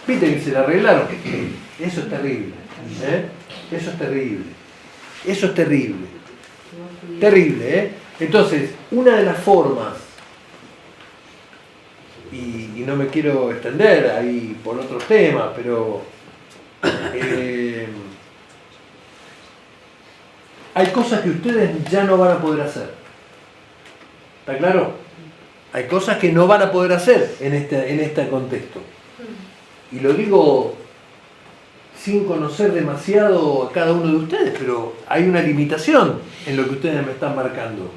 Viste que se la arreglaron. Eso es terrible. Eso es terrible. Eso es terrible. Terrible, ¿eh? Entonces, una de las formas, y no me quiero extender ahí por otros temas, pero hay cosas que ustedes ya no van a poder hacer. ¿Está claro? Hay cosas que no van a poder hacer en este contexto. Y lo digo sin conocer demasiado a cada uno de ustedes, pero hay una limitación en lo que ustedes me están marcando.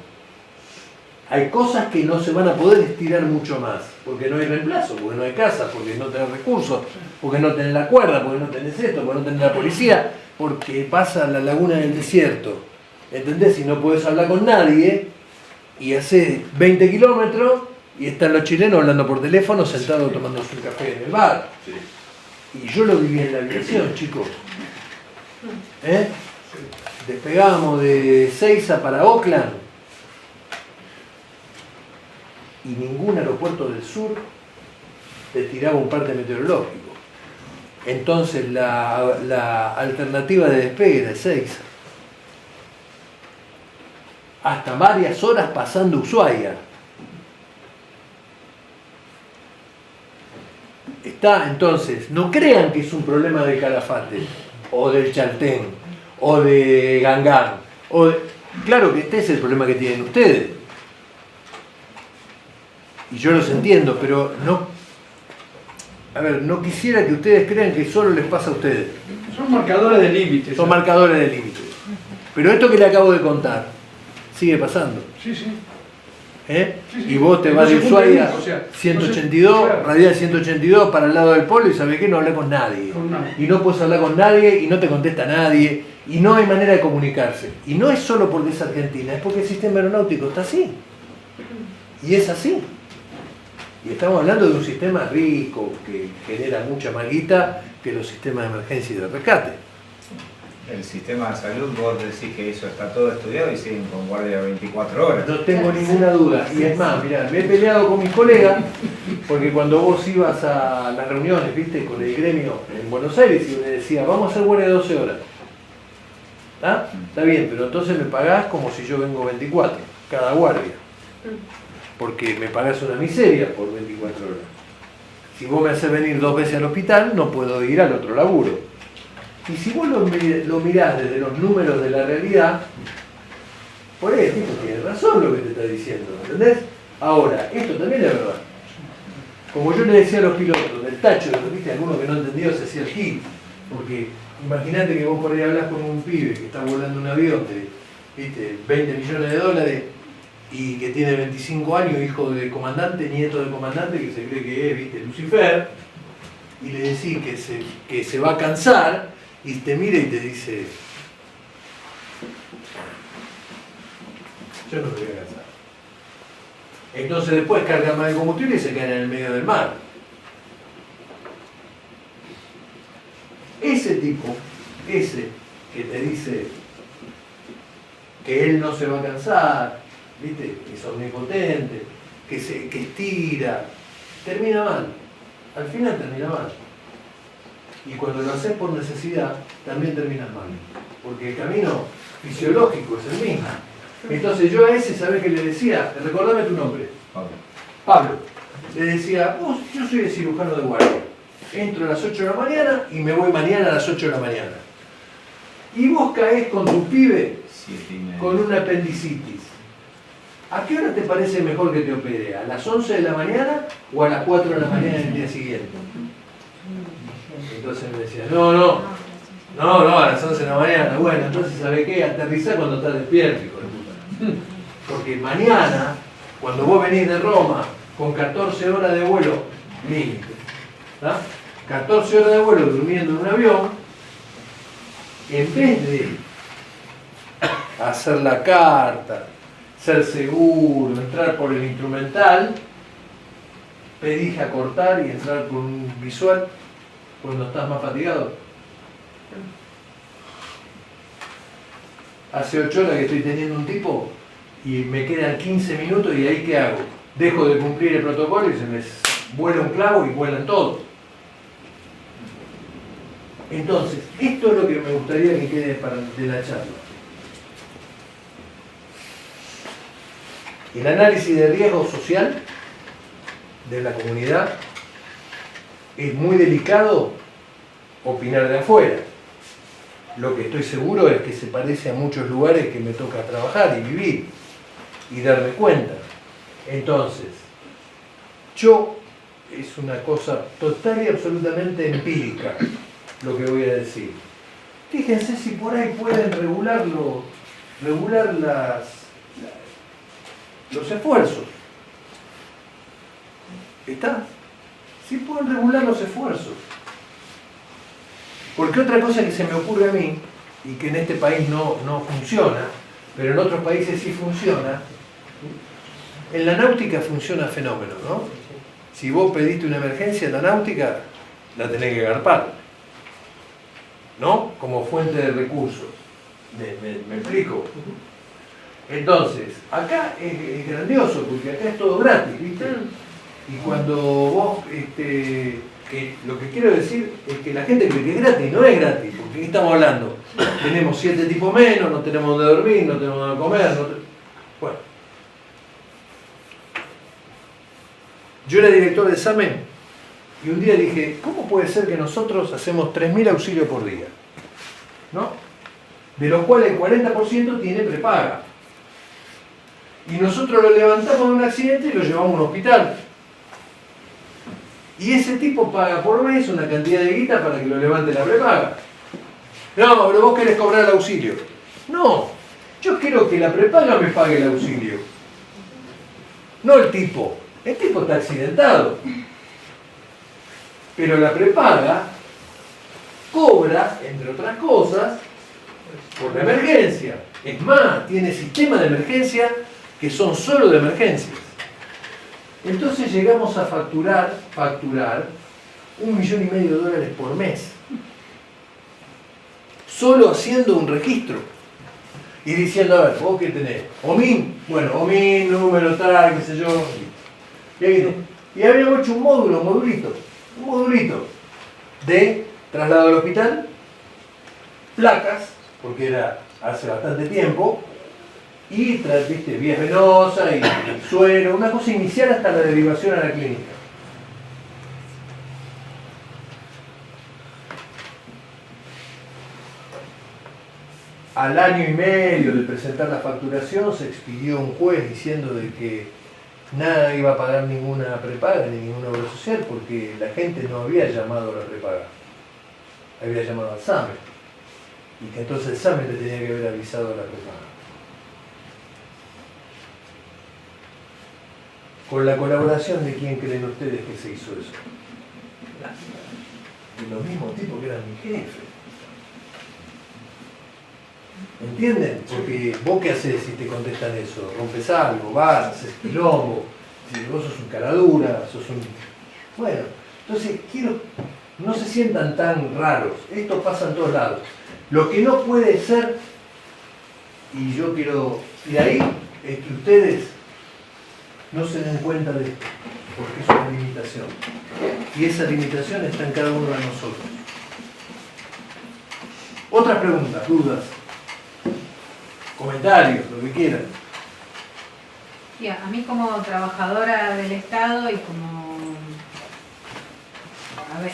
Hay cosas que no se van a poder estirar mucho más, porque no hay reemplazo, porque no hay casa, porque no tenés recursos, porque no tenés la cuerda, porque no tenés esto, porque no tenés la policía, porque pasa la laguna del desierto. ¿Entendés? Si no podés hablar con nadie y hacés 20 kilómetros y están los chilenos hablando por teléfono sentados tomándose un café en el bar. Y yo lo viví en la aviación, chicos. Despegábamos de Ezeiza para Oakland y ningún aeropuerto del sur te tiraba un parte meteorológico. Entonces la alternativa de despegue era Ezeiza. Hasta varias horas pasando Ushuaia. Está, entonces, no crean que es un problema del Calafate, o del Chaltén, o de Gangán, claro que este es el problema que tienen ustedes. Y yo los entiendo, pero no quisiera que ustedes crean que solo les pasa a ustedes. Son marcadores de límites. Son marcadores de límites. Pero esto que le acabo de contar, sigue pasando. Sí, sí. Sí. Y vos te vas de Ushuaia 182, radial 182 para el lado del polo y sabés que no hablás con nadie. Y no puedes hablar con nadie y no te contesta nadie y no hay manera de comunicarse. Y no es solo porque es Argentina, es porque el sistema aeronáutico está así. Y es así. Y estamos hablando de un sistema rico que genera mucha más guita que los sistemas de emergencia y de rescate. El sistema de salud, vos decís que eso está todo estudiado y siguen con guardia 24 horas. No tengo ninguna duda. Y es más, mirá, me he peleado con mis colegas, porque cuando vos ibas a las reuniones, viste, con el gremio en Buenos Aires, y me decía, vamos a hacer guardia de 12 horas. ¿Ah? Está bien, pero entonces me pagás como si yo vengo 24, cada guardia. Porque me pagás una miseria por 24 horas. Si vos me haces venir 2 veces al hospital, no puedo ir al otro laburo. Y si vos lo mirás desde los números de la realidad, por ahí el tipo tiene razón lo que te está diciendo, ¿entendés? Ahora, esto también es verdad. Como yo le decía a los pilotos del tacho, ¿viste? Alguno que no entendió se hacía el gil. Porque imagínate que vos por ahí hablas con un pibe que está volando un avión de, ¿viste? 20 millones de dólares y que tiene 25 años, hijo de comandante, nieto de comandante, que se cree que es, ¿viste? Lucifer, y le decís que se va a cansar. Y te mira y te dice, yo no me voy a cansar. Entonces después carga más de combustible y se cae en el medio del mar. Ese tipo, ese que te dice, que él no se va a cansar, ¿viste? Que es omnipotente, que estira, termina mal. Al final termina mal. Y cuando lo haces por necesidad, también terminas mal. Porque el camino fisiológico es el mismo. Entonces yo a ese, ¿sabés qué le decía? Recordame tu nombre. Pablo. Le decía, yo soy el cirujano de guardia. Entro a las 8 de la mañana y me voy mañana a las 8 de la mañana. Y vos caés con tu pibe con una apendicitis. ¿A qué hora te parece mejor que te opere? ¿A las 11 de la mañana o a las 4 de la mañana del día siguiente? Entonces me decía, no, a las 11 de la mañana. Bueno, entonces ¿sabe qué? Aterrizá cuando estás despierto, hijo de puta. Porque mañana, cuando vos venís de Roma con 14 horas de vuelo límite, 14 horas de vuelo durmiendo en un avión, en vez de hacer la carta, ser seguro, entrar por el instrumental, pedís a cortar y entrar por un visual cuando estás más fatigado. Hace 8 horas que estoy teniendo un tipo y me quedan 15 minutos y ahí ¿qué hago? Dejo de cumplir el protocolo y se me vuela un clavo y vuelan todos. Entonces, esto es lo que me gustaría que quede de la charla. El análisis de riesgo social de la comunidad es muy delicado opinar de afuera. Lo que estoy seguro es que se parece a muchos lugares que me toca trabajar y vivir y darme cuenta. Entonces, es una cosa total y absolutamente empírica lo que voy a decir. Fíjense si por ahí pueden regular los esfuerzos. ¿Está? Sí pueden regular los esfuerzos. Porque otra cosa que se me ocurre a mí, y que en este país no funciona, pero en otros países sí funciona, en la náutica funciona fenómeno, ¿no? Si vos pediste una emergencia en la náutica, la tenés que garpar, ¿no? Como fuente de recursos. ¿Me explico? Entonces, acá es grandioso, porque acá es todo gratis, ¿viste? Y cuando vos, que lo que quiero decir es que la gente cree que es gratis, no es gratis, porque ¿qué estamos hablando? Tenemos 7 tipos menos, no tenemos donde dormir, no tenemos donde comer, bueno. Yo era director de examen y un día dije, ¿cómo puede ser que nosotros hacemos 3.000 auxilios por día? ¿No? De los cuales el 40% tiene prepaga. Y nosotros lo levantamos de un accidente y lo llevamos a un hospital. Y ese tipo paga por mes una cantidad de guita para que lo levante la prepaga. No, pero vos querés cobrar el auxilio. No, yo quiero que la prepaga me pague el auxilio. No el tipo. El tipo está accidentado. Pero la prepaga cobra, entre otras cosas, por la emergencia. Es más, tiene sistemas de emergencia que son solo de emergencias. Entonces llegamos a facturar $1,5 millones por mes. Solo haciendo un registro. Y diciendo, a ver, ¿vos qué tenés? OMIN, bueno, OMIN, número tal, qué sé yo. Y habíamos hecho un modulito de traslado al hospital, placas, porque era hace bastante tiempo, y viste, vías venosas y suero, una cosa inicial hasta la derivación a la clínica. Al año y medio de presentar la facturación se expidió un juez diciendo de que nada iba a pagar ninguna prepaga ni ninguna obra social porque la gente no había llamado a la prepaga, había llamado al SAME y que entonces el SAME le tenía que haber avisado a la prepaga. ¿Con la colaboración de quién creen ustedes que se hizo eso? De los mismos tipos que eran mi jefe. ¿Entienden? Porque vos qué haces si te contestan eso, rompes algo, vas, haces quilombo, si vos sos un caradura, sos un... Bueno, entonces no se sientan tan raros, esto pasa en todos lados. Lo que no puede ser Y yo quiero, y de ahí es que ustedes no se den cuenta de esto, porque es una limitación. Y esa limitación está en cada uno de nosotros. Otras preguntas, dudas, comentarios, lo que quieran. Sí, a mí como trabajadora del Estado y como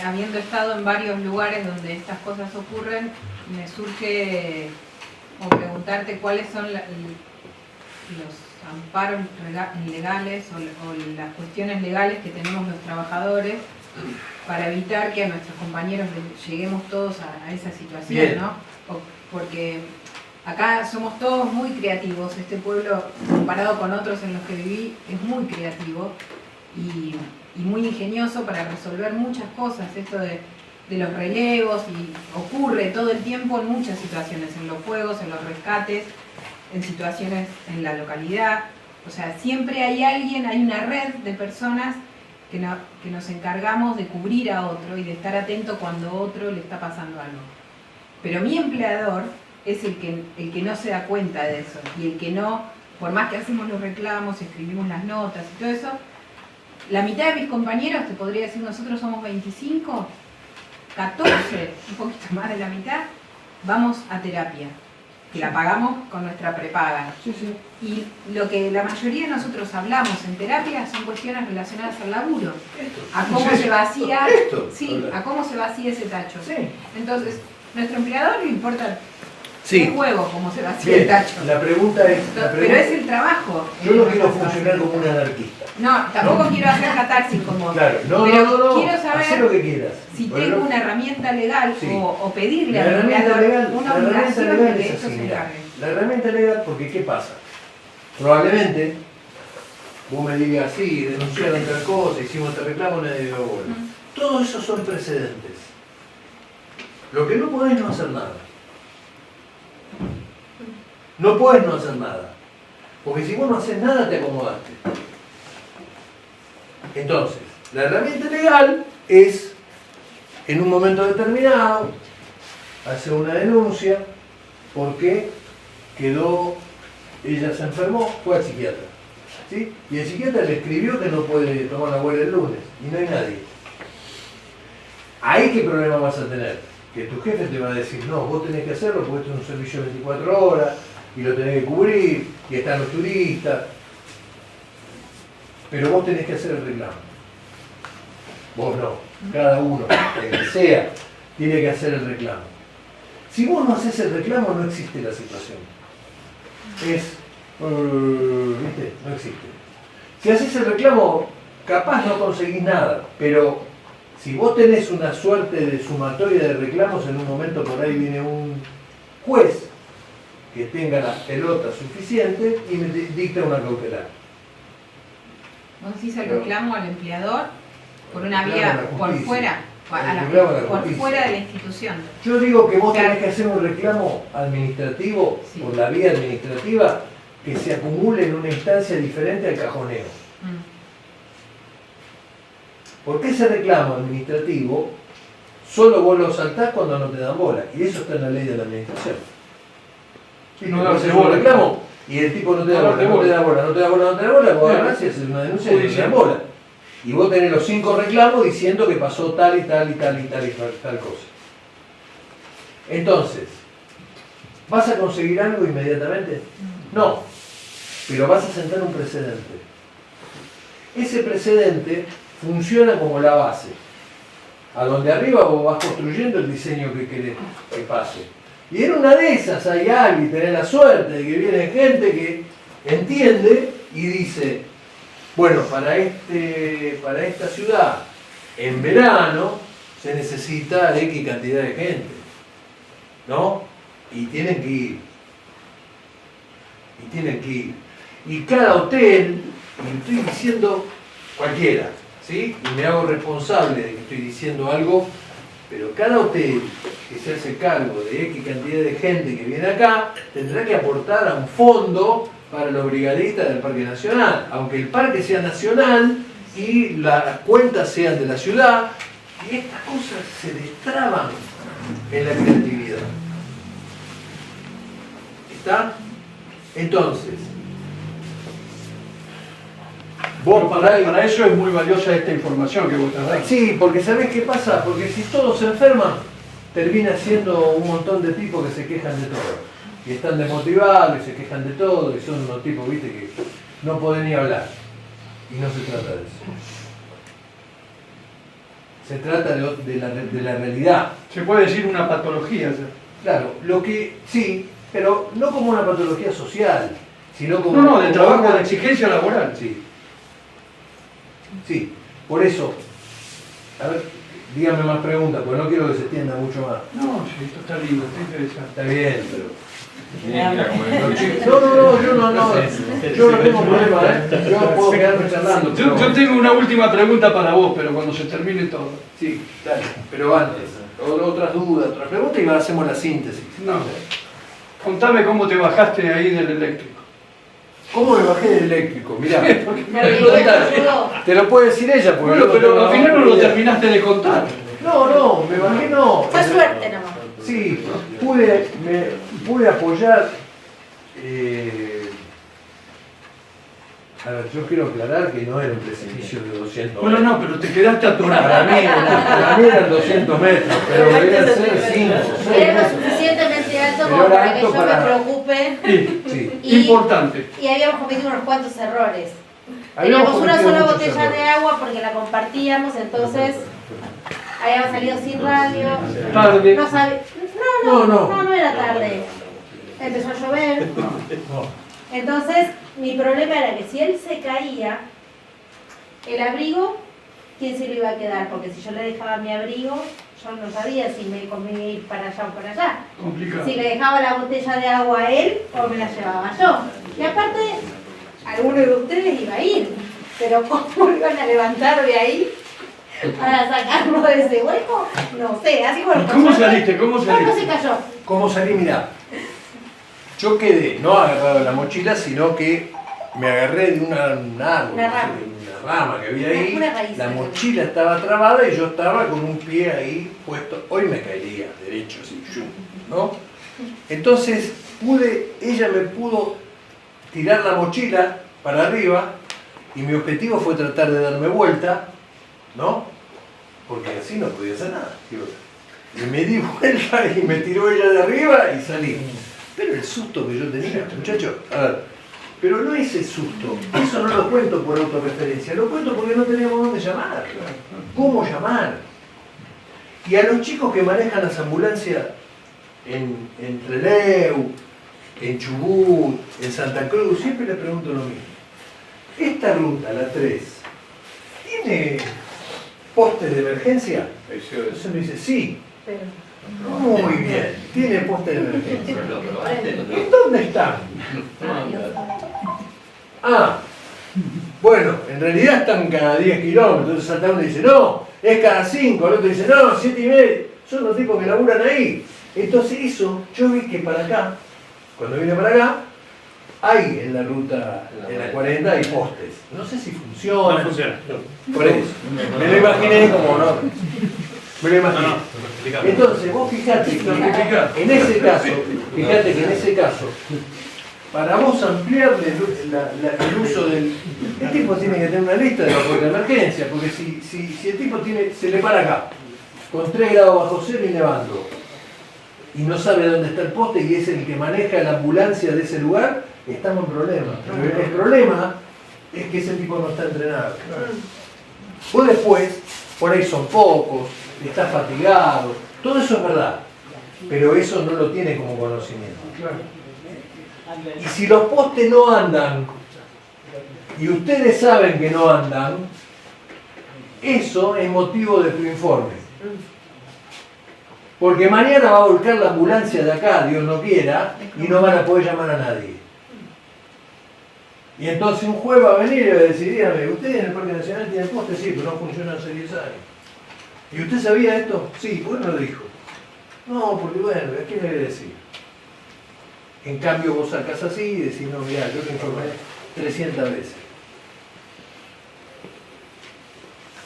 habiendo estado en varios lugares donde estas cosas ocurren, me surge preguntarte cuáles son los amparos legales o las cuestiones legales que tenemos los trabajadores para evitar que a nuestros compañeros lleguemos todos a esa situación, Bien. ¿no? Porque acá somos todos muy creativos, este pueblo comparado con otros en los que viví es muy creativo y muy ingenioso para resolver muchas cosas, esto de los relevos, y ocurre todo el tiempo en muchas situaciones, en los fuegos, en los rescates, en situaciones en la localidad, o sea, siempre hay alguien, hay una red de personas que nos encargamos de cubrir a otro y de estar atento cuando a otro le está pasando algo. Pero mi empleador es el que no se da cuenta de eso, y el que no, por más que hacemos los reclamos, escribimos las notas y todo eso, la mitad de mis compañeros, te podría decir, nosotros somos 25, 14, un poquito más de la mitad, vamos a terapia, que la pagamos con nuestra prepaga. Sí, sí. Y lo que la mayoría de nosotros hablamos en terapia son cuestiones relacionadas al laburo, a cómo se vacía, a cómo se vacía ese tacho. Entonces, nuestro empleador le importa un huevo cómo se vacía el tacho. La pregunta es... Pero es el trabajo. Yo no quiero funcionar como un anarquista. No, tampoco quiero hacer catarsis como... Claro, pero quiero haz saber lo que quieras. si tengo una herramienta legal o pedirle La al herramienta empleador legal, una la herramienta obligación de legal que es esto así, se mirá. encargue. La herramienta legal, porque ¿qué pasa? Probablemente vos me digas, sí, denunciaron tal cosa, hicimos este reclamo, nadie dio bola. Todos esos son precedentes. Lo que no podés no hacer nada. No podés no hacer nada. Porque si vos no haces nada, te acomodaste. Entonces, la herramienta legal es, en un momento determinado, hacer una denuncia porque ella se enfermó, fue al psiquiatra. ¿Sí? Y el psiquiatra le escribió que no puede tomar la abuela el lunes y no hay nadie. ¿Ahí qué problema vas a tener? Que tu jefe te va a decir, no, vos tenés que hacerlo porque esto es un servicio de 24 horas y lo tenés que cubrir y están los turistas. Pero vos tenés que hacer el reclamo. Vos no, cada uno, el que sea, tiene que hacer el reclamo. Si vos no haces el reclamo, no existe la situación. ¿Viste? No existe. Si haces el reclamo, capaz no conseguís nada, pero si vos tenés una suerte de sumatoria de reclamos, en un momento por ahí viene un juez que tenga la pelota suficiente y me dicta una cautelar. Vos decís el reclamo al empleador por una vía por fuera, por fuera de la institución. Yo digo que vos tenés que hacer un reclamo administrativo, por la vía administrativa, que se acumule en una instancia diferente al cajoneo. Porque ese reclamo administrativo solo vos lo saltás cuando no te dan bola, y eso está en la ley de la administración. No vos haces un reclamo y el tipo no te da bola, no te da bola, no te da bola, no te da bola, vos agarrás y haces una denuncia y no te dan bola. Y vos tenés los 5 reclamos diciendo que pasó tal y tal y tal y tal y tal cosa. Entonces, ¿vas a conseguir algo inmediatamente? No, pero vas a sentar un precedente. Ese precedente funciona como la base, a donde arriba vos vas construyendo el diseño que querés que pase. Y en una de esas hay alguien, tenés la suerte de que viene gente que entiende y dice, bueno, para esta ciudad, en verano, se necesita X cantidad de gente, ¿no? Y tienen que ir. Y cada hotel, y estoy diciendo cualquiera, ¿sí? Y me hago responsable de que estoy diciendo algo, pero cada hotel que se hace cargo de X cantidad de gente que viene acá, tendrá que aportar a un fondo para los brigadistas del Parque Nacional, aunque el parque sea nacional y las cuentas sean de la ciudad, y estas cosas se destraban en la creatividad. ¿Está? Entonces, vos Para eso es muy valiosa esta información que vos estás dando. Sí, porque ¿sabés qué pasa? Porque si todos se enferman, termina siendo un montón de tipos que se quejan de todo. Y están desmotivados y se quejan de todo, y son unos tipos, viste, que no pueden ni hablar. Y no se trata de eso. Se trata de la realidad. Se puede decir una patología. Claro, lo que sí, pero no como una patología social, sino como... No, de trabajo, una de exigencia laboral. Sí. Sí, por eso, a ver, dígame más preguntas, porque no quiero que se extienda mucho más. No, sí, esto está lindo, está interesante. Está bien, pero... Tiene que ir a comer. No, yo no tengo problema, yo puedo quedarme charlando. Yo tengo una última pregunta para vos, pero cuando se termine todo. Sí, dale, pero antes, otras dudas, otras preguntas y hacemos la síntesis. No, contame cómo te bajaste ahí del eléctrico. ¿Cómo me bajé del eléctrico? Mirá, Te te lo puede decir ella, porque Bueno, pero al final no lo terminaste de contar. No, me bajé no. Fue suerte nomás. Sí, pude apoyar. A ver, yo quiero aclarar que no era un precipicio de 200 Bueno, metros. no, pero te quedaste atorado. Para mí eran 200 metros, pero deberían ser 5 o 6 Era lo metros. suficientemente alto Pero como era para que alto yo para- me preocupe. Sí. Importante. Y habíamos cometido unos cuantos errores. Habíamos Teníamos una cometido sola muchos botella errores. de agua porque la compartíamos, entonces habíamos salido sin radio. Tarde. No era tarde. Empezó a llover. Entonces, mi problema era que si él se caía, el abrigo, ¿quién se lo iba a quedar? Porque si yo le dejaba mi abrigo, yo no sabía si me convenía ir para allá o para allá. Complicado. Si le dejaba la botella de agua a él o me la llevaba yo. Y aparte, alguno de ustedes iba a ir, pero ¿cómo lo iban a levantar de ahí para sacarlo de ese hueco? No sé, así bueno. ¿Cómo saliste? ¿Cómo ¿Cómo saliste? se cayó? ¿Cómo salí? Mirá, yo quedé no agarrado de la mochila, sino que me agarré de un árbol, Una rama. una rama que había ahí. Una raíz. La mochila estaba trabada y yo estaba con un pie ahí puesto. Hoy me caería derecho, así, ¿no? Entonces ella me pudo tirar la mochila para arriba y mi objetivo fue tratar de darme vuelta, ¿no? Porque así no podía hacer nada. Y me di vuelta y me tiró ella de arriba y salí. Pero el susto que yo tenía, muchachos, a ver, pero no ese susto, eso no lo cuento por autorreferencia, lo cuento porque no teníamos dónde llamar. ¿Cómo llamar? Y a los chicos que manejan las ambulancias en Trelew, en Chubut, en Santa Cruz, siempre les pregunto lo mismo. Esta ruta, la 3, ¿tiene postes de emergencia? Entonces me dice, sí. Muy bien, tiene postes de emergencia. ¿En dónde están? Bueno, en realidad están cada 10 kilómetros. Entonces salta uno y dice, no, es cada 5. El otro dice, no, 7,5. Son los tipos que laburan ahí. Entonces eso, yo vi que para acá, cuando vine para acá, hay en la ruta, en la 40 hay postes. No sé si funciona. No funciona. Por eso. Me lo imaginé como no. Me lo imaginé. Entonces, vos fijate que en ese caso, para vos ampliarle el uso del... El tipo tiene que tener una lista de apoyo de emergencia, porque si el tipo se le para acá, con 3 grados bajo cero y nevando, y no sabe dónde está el poste y es el que maneja la ambulancia de ese lugar, estamos en problemas. Pero el problema es que ese tipo no está entrenado. Vos después, por ahí son pocos, está fatigado, todo eso es verdad, pero eso no lo tiene como conocimiento. Y si los postes no andan, y ustedes saben que no andan, eso es motivo de tu informe. Porque mañana va a volcar la ambulancia de acá, Dios no quiera, y no van a poder llamar a nadie. Y entonces un juez va a venir y va a decir, dígame, ¿ustedes en el Parque Nacional tienen postes? Sí, pero no funcionan hace 10 años. ¿Y usted sabía esto? Sí, ¿por qué no lo dijo? No, porque bueno, ¿qué le voy a decir? En cambio vos sacás así y decís, no, mirá, yo te informé 300 veces.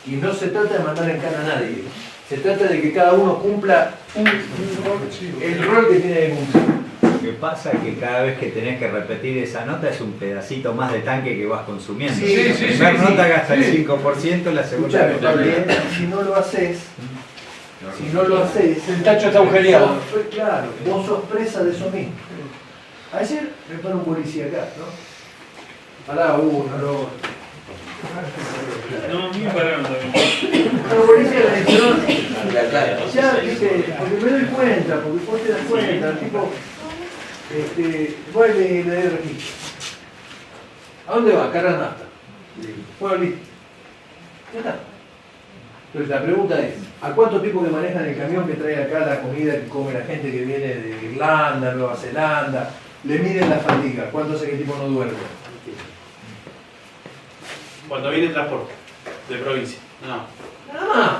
Y no se trata de mandar en cana a nadie. Se trata de que cada uno cumpla el rol que tiene que cumplir. que pasa es que cada vez que tenés que repetir esa nota es un pedacito más de tanque que vas consumiendo. Sí, la sí, primera sí, nota sí. gasta Sí. el 5%, la segunda Escuchame, nota también, el- si no lo haces, El tacho está agujereado. Claro, vos sos presa de eso mismo. Ayer me paró un policía acá, ¿no? Pará uno, no. No, a mí me pararon también. La policía le dice, no, ya, viste, porque me doy cuenta, porque vos te das cuenta, el tipo, vuelve y le doy registro. ¿A dónde va? Carga nafta. Bueno, listo. Ya está. Entonces la pregunta es, ¿a cuántos tipos que manejan el camión que trae acá la comida que come la gente que viene de Irlanda, Nueva Zelanda? Le miden la fatiga. ¿Cuánto hace que el tipo no duerme? Cuando viene el transporte de provincia. No. Nada más.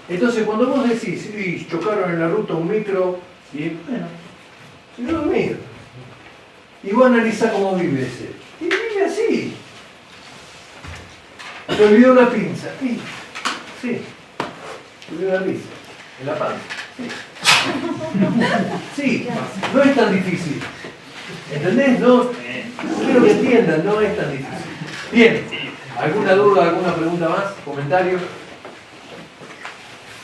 Entonces cuando vos decís, sí, chocaron en la ruta un micro, y bueno, si no dormir. Y vos analizás cómo vive ese. Y vive así. Se olvidó una pinza. Sí. Sí. Se olvidó una pinza. En la panza. Sí. Sí. No es tan difícil. ¿Entendés? No. Quiero que entiendan, no es tan difícil. Bien. ¿Alguna duda, alguna pregunta más? ¿Comentario?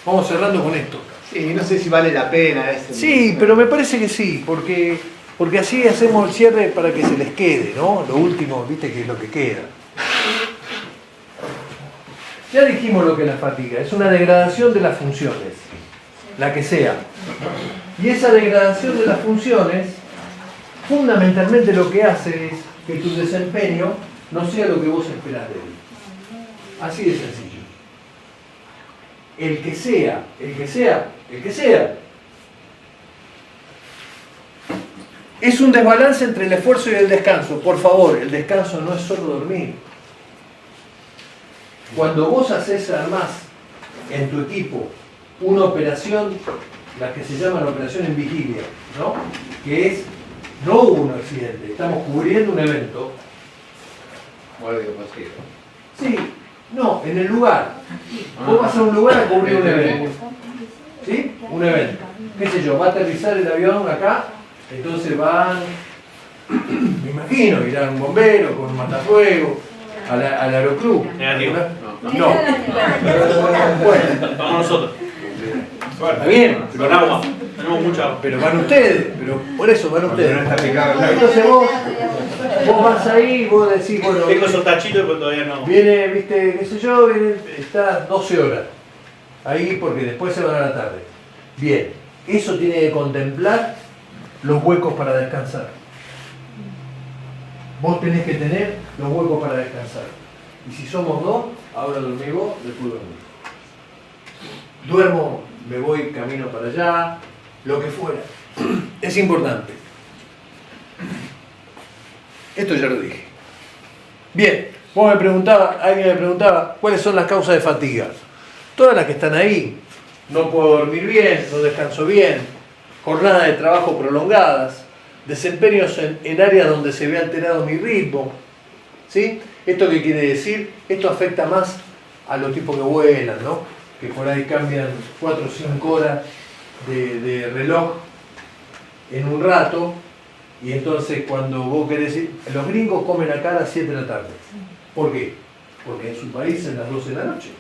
Vamos cerrando con esto. Sí, no sé si vale la pena ese. Sí, pero me parece que sí, porque así hacemos el cierre para que se les quede, ¿no? Lo último, viste, que es lo que queda. Ya dijimos lo que es la fatiga, es una degradación de las funciones, la que sea. Y esa degradación de las funciones, fundamentalmente lo que hace es que tu desempeño no sea lo que vos esperás de él. Así de sencillo. El que sea. Es un desbalance entre el esfuerzo y el descanso. Por favor, el descanso no es solo dormir. Cuando vos armás en tu equipo una operación, la que se llama la operación en vigilia, ¿no? Que es, no hubo un accidente, estamos cubriendo un evento. Guardia pasiva. Sí, no, en el lugar. Vos vas a un lugar a cubrir un evento. ¿Sí? Un evento. ¿Qué sé yo? Va a aterrizar el avión acá, entonces van, me imagino, irá un bombero con un matafuego, al aeroclub. Negativo. No. Bueno, Vamos nosotros. está bien, Pero con agua. Tenemos mucha agua. pero van ustedes, pero por eso van ustedes. no está picado el agua. Entonces vos vas ahí y vos decís, bueno, Tengo esos tachitos, pero todavía no. viene, viste, qué sé yo, está 12 horas. Ahí porque después se van a la tarde. Bien, eso tiene que contemplar los huecos para descansar. Vos tenés que tener los huecos para descansar. Y si somos dos, ahora dormí vos, después dormí. Duermo, me voy camino para allá, lo que fuera. Es importante. Esto ya lo dije. Bien, alguien me preguntaba, ¿cuáles son las causas de fatiga? Todas las que están ahí. No puedo dormir bien, no descanso bien, jornadas de trabajo prolongadas, desempeños en áreas donde se ve alterado mi ritmo. ¿Sí? ¿Esto qué quiere decir? Esto afecta más a los tipos que vuelan, ¿no? Que por ahí cambian 4 o 5 horas de reloj en un rato, y entonces cuando vos querés ir, los gringos comen acá a las 7 de la tarde. ¿Por qué? Porque en su país es las 12 de la noche.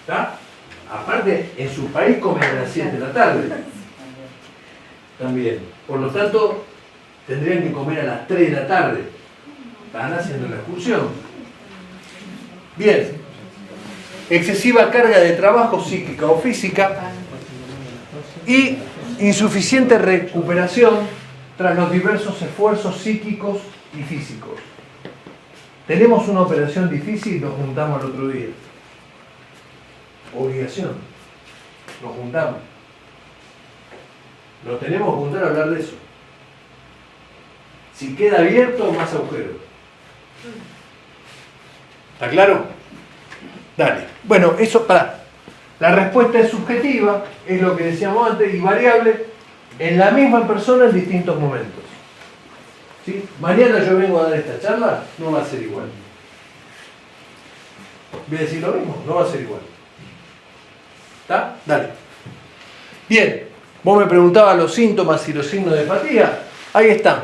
¿Está? Aparte, en su país comen a las 7 de la tarde. También. Por lo tanto, tendrían que comer a las 3 de la tarde. Están haciendo la excursión. Bien. Excesiva carga de trabajo psíquica o física y insuficiente recuperación tras los diversos esfuerzos psíquicos y físicos. Tenemos una operación difícil y nos juntamos al otro día. Obligación. Nos juntamos. Nos tenemos que juntar a hablar de eso. Si queda abierto, más agujero. ¿Está claro? Dale. Bueno, eso, pará. La respuesta es subjetiva, es lo que decíamos antes, y variable en la misma persona en distintos momentos. ¿Sí? Mañana yo vengo a dar esta charla, no va a ser igual. Voy a decir lo mismo, no va a ser igual. ¿Está? Dale. Bien. Vos me preguntabas los síntomas y los signos de fatiga. Ahí están.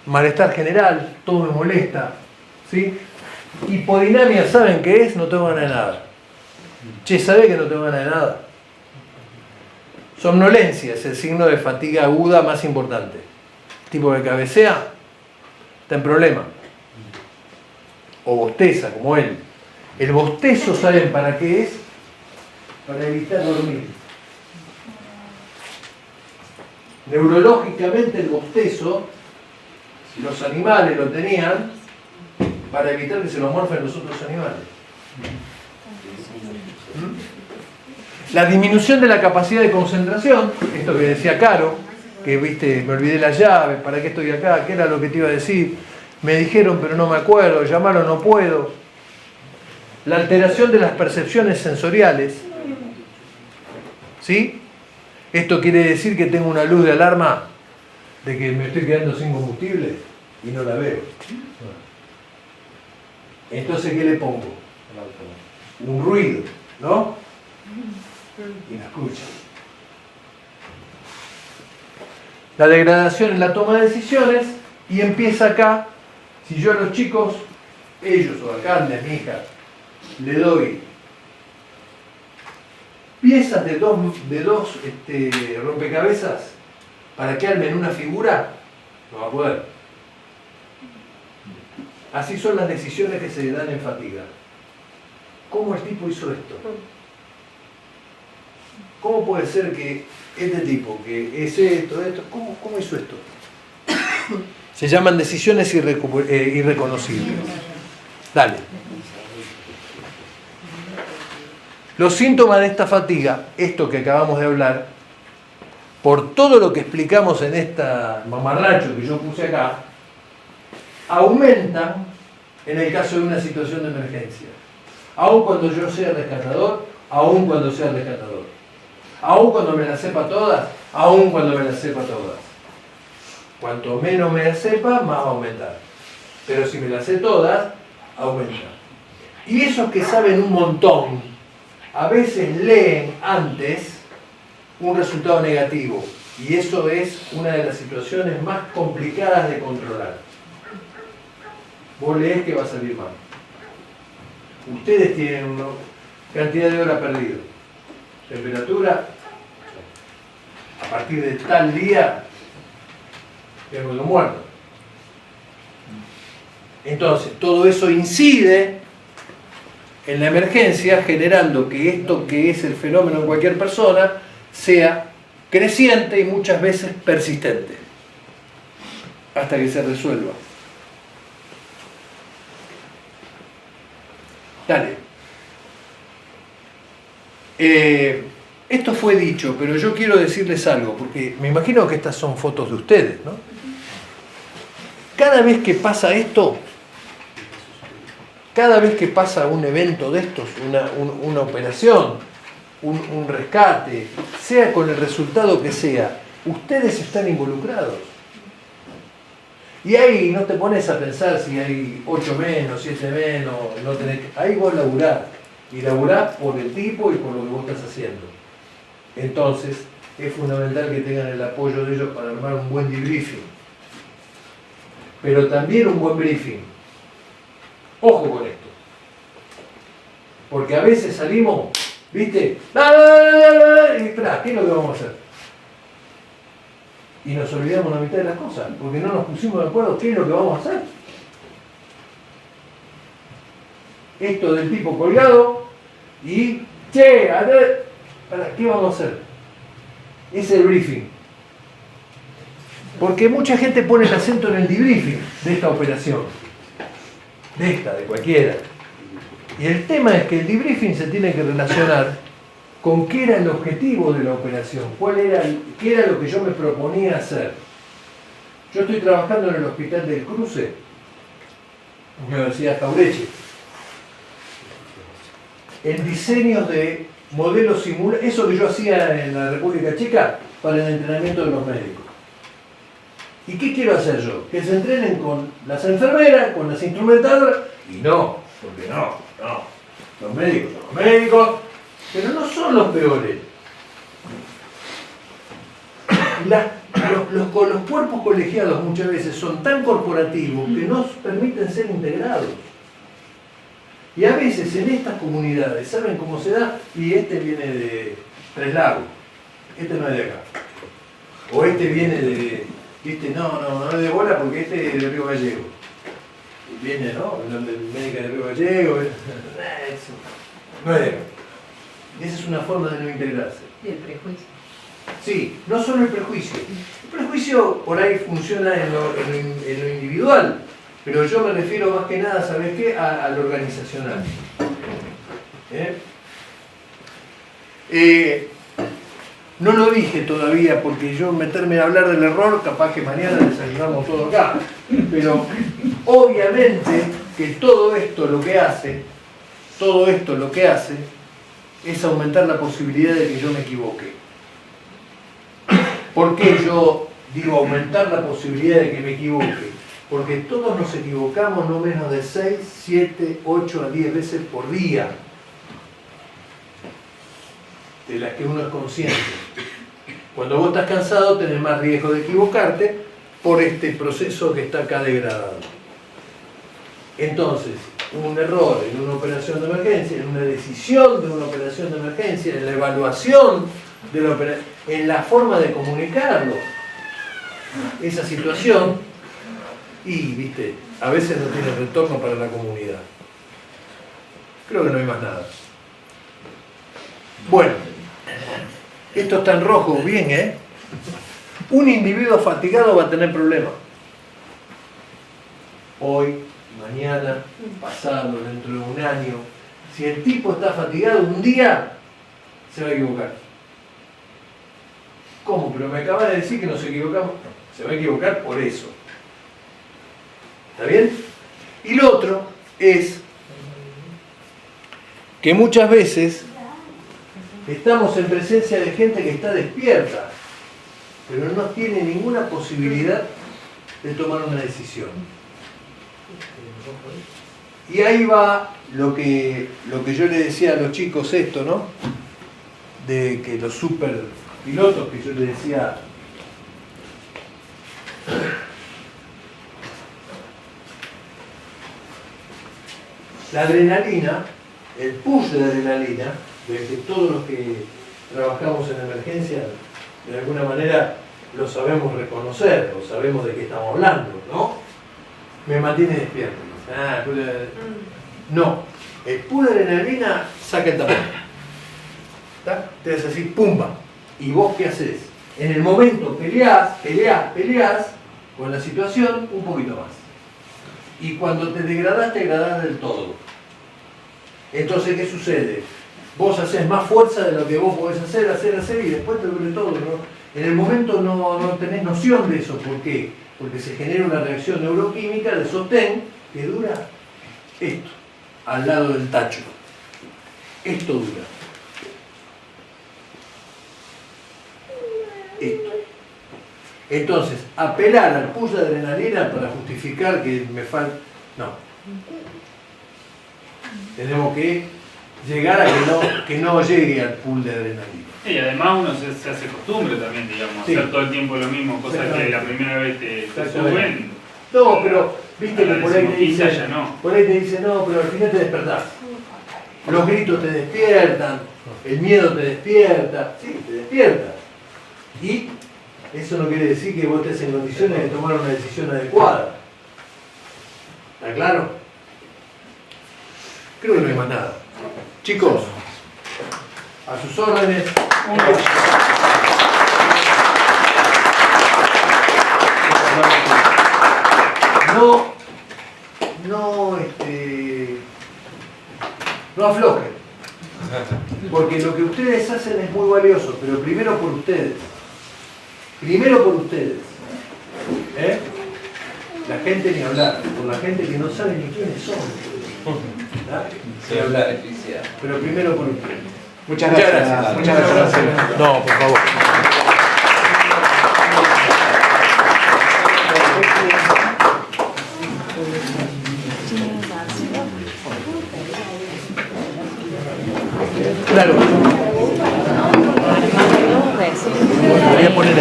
Malestar general, todo me molesta. ¿Sí? Hipodinamia, ¿saben qué es? No tengo ganas de nada. Che, ¿sabés que no tengo ganas de nada? Somnolencia es el signo de fatiga aguda más importante. El tipo que cabecea está en problema. O bosteza, como él. El bostezo, ¿saben para qué es? Para evitar dormir. Neurológicamente el bostezo, los animales lo tenían para evitar que se lo morfen los otros animales. La disminución de la capacidad de concentración, esto que decía Caro, que viste, me olvidé las llaves, ¿para qué estoy acá? ¿Qué era lo que te iba a decir? Me dijeron pero no me acuerdo, llamarlo no puedo. La alteración de las percepciones sensoriales, ¿sí? Esto quiere decir que tengo una luz de alarma de que me estoy quedando sin combustible y no la veo. Entonces, ¿qué le pongo? Un ruido, ¿no? Y la escucho. La degradación en la toma de decisiones, y empieza acá. Si yo a los chicos, ellos o acá, a mi hija, le doy piezas de dos rompecabezas para que armen una figura, no va a poder. Así son las decisiones que se dan en fatiga. ¿Cómo el tipo hizo esto? ¿Cómo puede ser que este tipo, que es esto, cómo hizo esto? Se llaman decisiones irreconocibles. Dale. Los síntomas de esta fatiga, esto que acabamos de hablar, por todo lo que explicamos en esta mamarracho que yo puse acá, aumentan en el caso de una situación de emergencia. Aun cuando yo sea rescatador, aun cuando sea rescatador. Aun cuando me las sepa todas, aun cuando me las sepa todas. Cuanto menos me las sepa, más va a aumentar. Pero si me las sé todas, aumenta. Y esos que saben un montón, a veces leen antes un resultado negativo. Y eso es una de las situaciones más complicadas de controlar. Vos leés que va a salir mal. Ustedes tienen una cantidad de horas perdidas. Temperatura, a partir de tal día, tengo lo muerto. Entonces, todo eso incide en la emergencia, generando que esto que es el fenómeno en cualquier persona sea creciente y muchas veces persistente, hasta que se resuelva. Dale. Esto fue dicho, pero yo quiero decirles algo, porque me imagino que estas son fotos de ustedes, ¿no? Cada vez que pasa esto, cada vez que pasa un evento de estos, una operación, un rescate, sea con el resultado que sea, ustedes están involucrados. Y ahí no te pones a pensar si hay 8 menos, 7 menos, no tenés que... Ahí vos laburás. Y laburás por el tipo y por lo que vos estás haciendo. Entonces, es fundamental que tengan el apoyo de ellos para armar un buen debriefing. Pero también un buen briefing. Ojo con esto. Porque a veces salimos, ¿viste? Y espera, ¿qué es lo que vamos a hacer? Y nos olvidamos la mitad de las cosas, porque no nos pusimos de acuerdo qué es lo que vamos a hacer. Esto del tipo colgado y, che, a ver, ¿qué vamos a hacer? Es el briefing. Porque mucha gente pone el acento en el debriefing de esta operación. De esta, de cualquiera. Y el tema es que el debriefing se tiene que relacionar con qué era el objetivo de la operación, qué era lo que yo me proponía hacer. Yo estoy trabajando en el Hospital del Cruce, Universidad Jaureche, en diseños de modelos simulados, eso que yo hacía en la República Checa para el entrenamiento de los médicos. ¿Y qué quiero hacer yo? Que se entrenen con las enfermeras, con las instrumentadoras, y no, porque no. Los médicos son los médicos, pero no son los peores. los cuerpos colegiados muchas veces son tan corporativos que no permiten ser integrados. Y a veces en estas comunidades, ¿saben cómo se da? Y este viene de Tres Lagos, este no es de acá. O este viene de, ¿viste? No es de Bola porque este es de Río Gallego. Y viene, ¿no? El médico de Río Gallego. No es de acá. Esa es una forma de no integrarse. Y el prejuicio. Sí, no solo el prejuicio. El prejuicio por ahí funciona en lo individual, pero yo me refiero más que nada, ¿sabes qué? A lo organizacional. No lo dije todavía porque yo meterme a hablar del error, capaz que mañana desayunamos todo acá. Pero obviamente que todo esto lo que hace es aumentar la posibilidad de que yo me equivoque. ¿Por qué yo digo aumentar la posibilidad de que me equivoque? Porque todos nos equivocamos no menos de 6, 7, 8 a 10 veces por día, de las que uno es consciente. Cuando vos estás cansado tenés más riesgo de equivocarte por este proceso que está acá degradado. Entonces, un error en una operación de emergencia, en una decisión de una operación de emergencia, en la evaluación de la operación, en la forma de comunicarlo, esa situación, y, viste, a veces no tiene retorno para la comunidad. Creo que no hay más nada. Bueno, esto está en rojo, bien, ¿eh? Un individuo fatigado va a tener problemas. Hoy, mañana, pasado, dentro de un año. Si el tipo está fatigado un día, se va a equivocar. ¿Cómo? Pero me acaba de decir que nos equivocamos. Se va a equivocar por eso. ¿Está bien? Y lo otro es que muchas veces estamos en presencia de gente que está despierta, pero no tiene ninguna posibilidad de tomar una decisión. Y ahí va lo que yo le decía a los chicos esto, ¿no? De que los superpilotos que yo le decía, la adrenalina, el push de adrenalina, de que todos los que trabajamos en emergencia de alguna manera lo sabemos reconocer, lo sabemos de qué estamos hablando, ¿no? Me mantiene despierto. No, el push de adrenalina saca el tapón. Te haces así, pumba. ¿Y vos qué haces? En el momento peleás con la situación un poquito más. Y cuando te degradás del todo. Entonces, ¿qué sucede? Vos haces más fuerza de lo que vos podés hacer y después te duele todo, ¿no? En el momento no tenés noción de eso. ¿Por qué? Porque se genera una reacción neuroquímica de sostén que dura esto, al lado del tacho. Esto dura. Esto. Entonces, apelar al push de adrenalina para justificar que me falta... No. Tenemos que llegar a que no llegue al push de adrenalina. Y además uno se hace costumbre también, digamos, sí, hacer todo el tiempo lo mismo, cosas que la primera vez te suben. No, pero viste que por ahí te dice, ya no. Por ahí te dice, no, pero al final te despertás. Los gritos te despiertan, el miedo te despierta, sí, te despierta. Y eso no quiere decir que vos estés en condiciones de tomar una decisión adecuada. ¿Está claro? Creo que no hay más nada. Chicos, a sus órdenes. No aflojen. Porque lo que ustedes hacen es muy valioso, pero primero por ustedes. Primero por ustedes. La gente ni hablar, por la gente que no sabe ni quiénes son. Ni hablar. Pero primero por ustedes. Muchas gracias. Muchas gracias. No, por favor. Claro. Voy a poner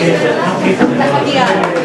Está fatigada.